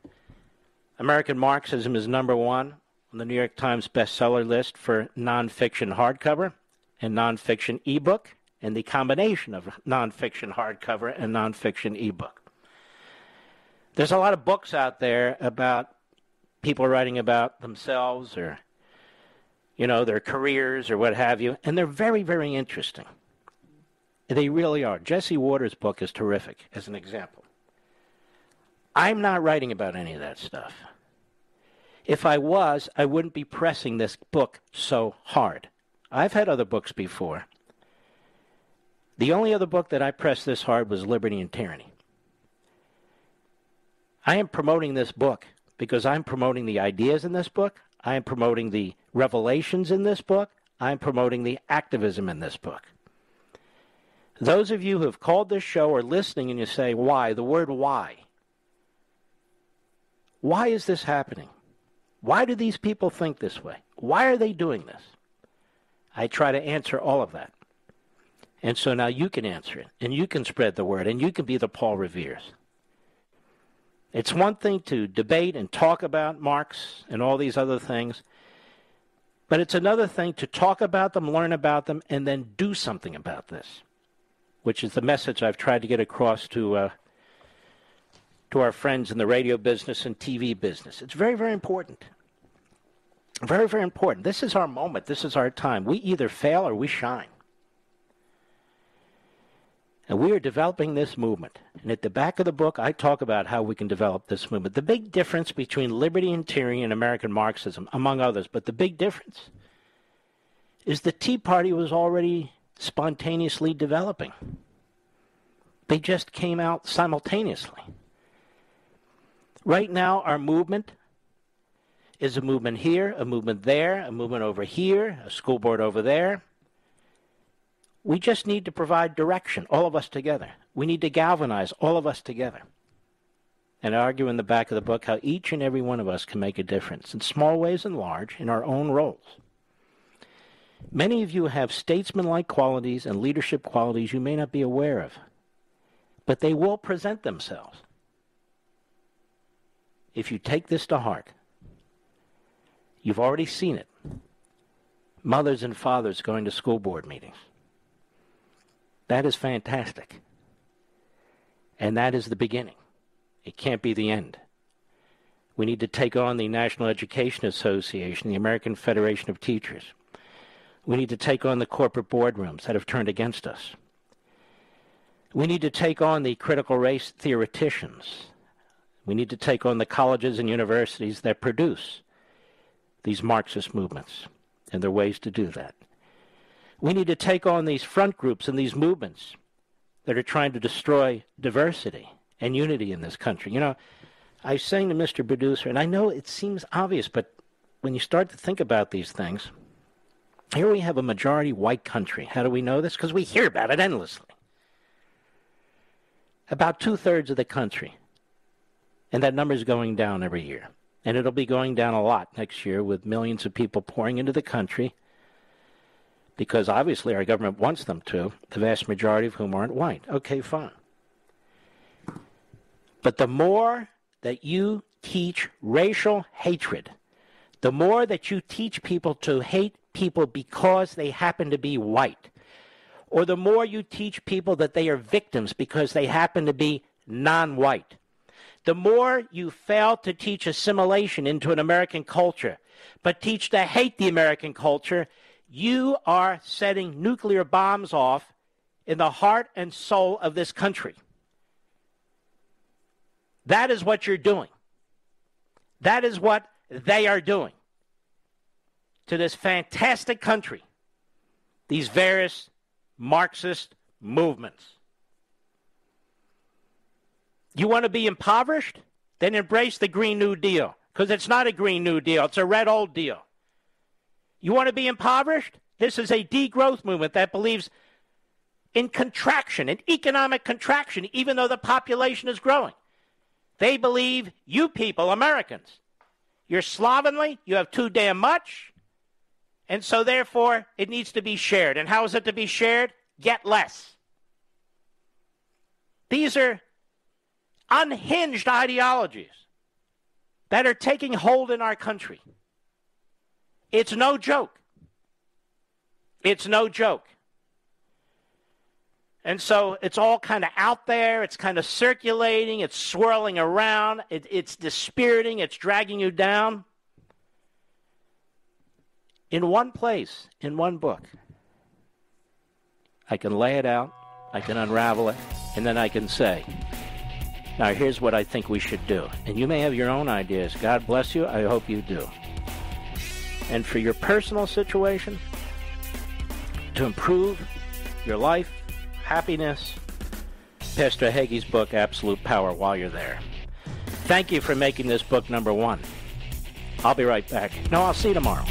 American Marxism is number one on the New York Times bestseller list for nonfiction hardcover and nonfiction ebook, and the combination of nonfiction hardcover and nonfiction ebook. There's a lot of books out there about people writing about themselves or, their careers or what have you, and they're very, very interesting. They really are. Jesse Waters' book is terrific, as an example. I'm not writing about any of that stuff. If I was, I wouldn't be pressing this book so hard. I've had other books before. The only other book that I pressed this hard was Liberty and Tyranny. I am promoting this book because I'm promoting the ideas in this book. I am promoting the revelations in this book. I am promoting the activism in this book. Those of you who have called this show or listening and you say, why? The word why. Why is this happening? Why do these people think this way? Why are they doing this? I try to answer all of that. And so now you can answer it, and you can spread the word, and you can be the Paul Revere's. It's one thing to debate and talk about Marx and all these other things, but it's another thing to talk about them, learn about them, and then do something about this, which is the message I've tried to get across to our friends in the radio business and TV business. It's very, very important. Very, very important. This is our moment. This is our time. We either fail or we shine. And we are developing this movement. And at the back of the book, I talk about how we can develop this movement. The big difference between liberty and tyranny and American Marxism, among others, but the big difference is the Tea Party was already spontaneously developing. They just came out simultaneously. Right now, our movement is a movement here, a movement there, a movement over here, a school board over there. We just need to provide direction, all of us together. We need to galvanize all of us together. And I argue in the back of the book how each and every one of us can make a difference, in small ways and large, in our own roles. Many of you have statesman-like qualities and leadership qualities you may not be aware of, but they will present themselves if you take this to heart. You've already seen it. Mothers and fathers going to school board meetings. That is fantastic. And that is the beginning. It can't be the end. We need to take on the National Education Association, the American Federation of Teachers. We need to take on the corporate boardrooms that have turned against us. We need to take on the critical race theoreticians. We need to take on the colleges and universities that produce these Marxist movements, and there are ways to do that. We need to take on these front groups and these movements that are trying to destroy diversity and unity in this country. I was saying to Mr. Producer, and I know it seems obvious, but when you start to think about these things, here we have a majority white country. How do we know this? Because we hear about it endlessly. About 2/3 of the country. And that number is going down every year. And it'll be going down a lot next year with millions of people pouring into the country because obviously our government wants them to, the vast majority of whom aren't white. Okay, fine. But the more that you teach racial hatred, the more that you teach people to hate people because they happen to be white, or the more you teach people that they are victims because they happen to be non-white, the more you fail to teach assimilation into an American culture, but teach to hate the American culture, you are setting nuclear bombs off in the heart and soul of this country. That is what you're doing. That is what they are doing to this fantastic country, these various Marxist movements. You want to be impoverished? Then embrace the Green New Deal, because it's not a Green New Deal. It's a red old deal. You want to be impoverished? This is a degrowth movement that believes in contraction, in economic contraction, even though the population is growing. They believe you people, Americans, you're slovenly, you have too damn much, and so therefore it needs to be shared. And how is it to be shared? Get less. These are unhinged ideologies that are taking hold in our country. It's no joke. It's no joke. And so it's all kind of out there. It's kind of circulating. It's swirling around. It's dispiriting. It's dragging you down. In one place, in one book, I can lay it out. I can unravel it. And then I can say, now here's what I think we should do. And you may have your own ideas. God bless you. I hope you do. And for your personal situation, to improve your life, happiness, Pastor Hagee's book, Absolute Power, while you're there. Thank you for making this book number one. I'll be right back. No, I'll see you tomorrow.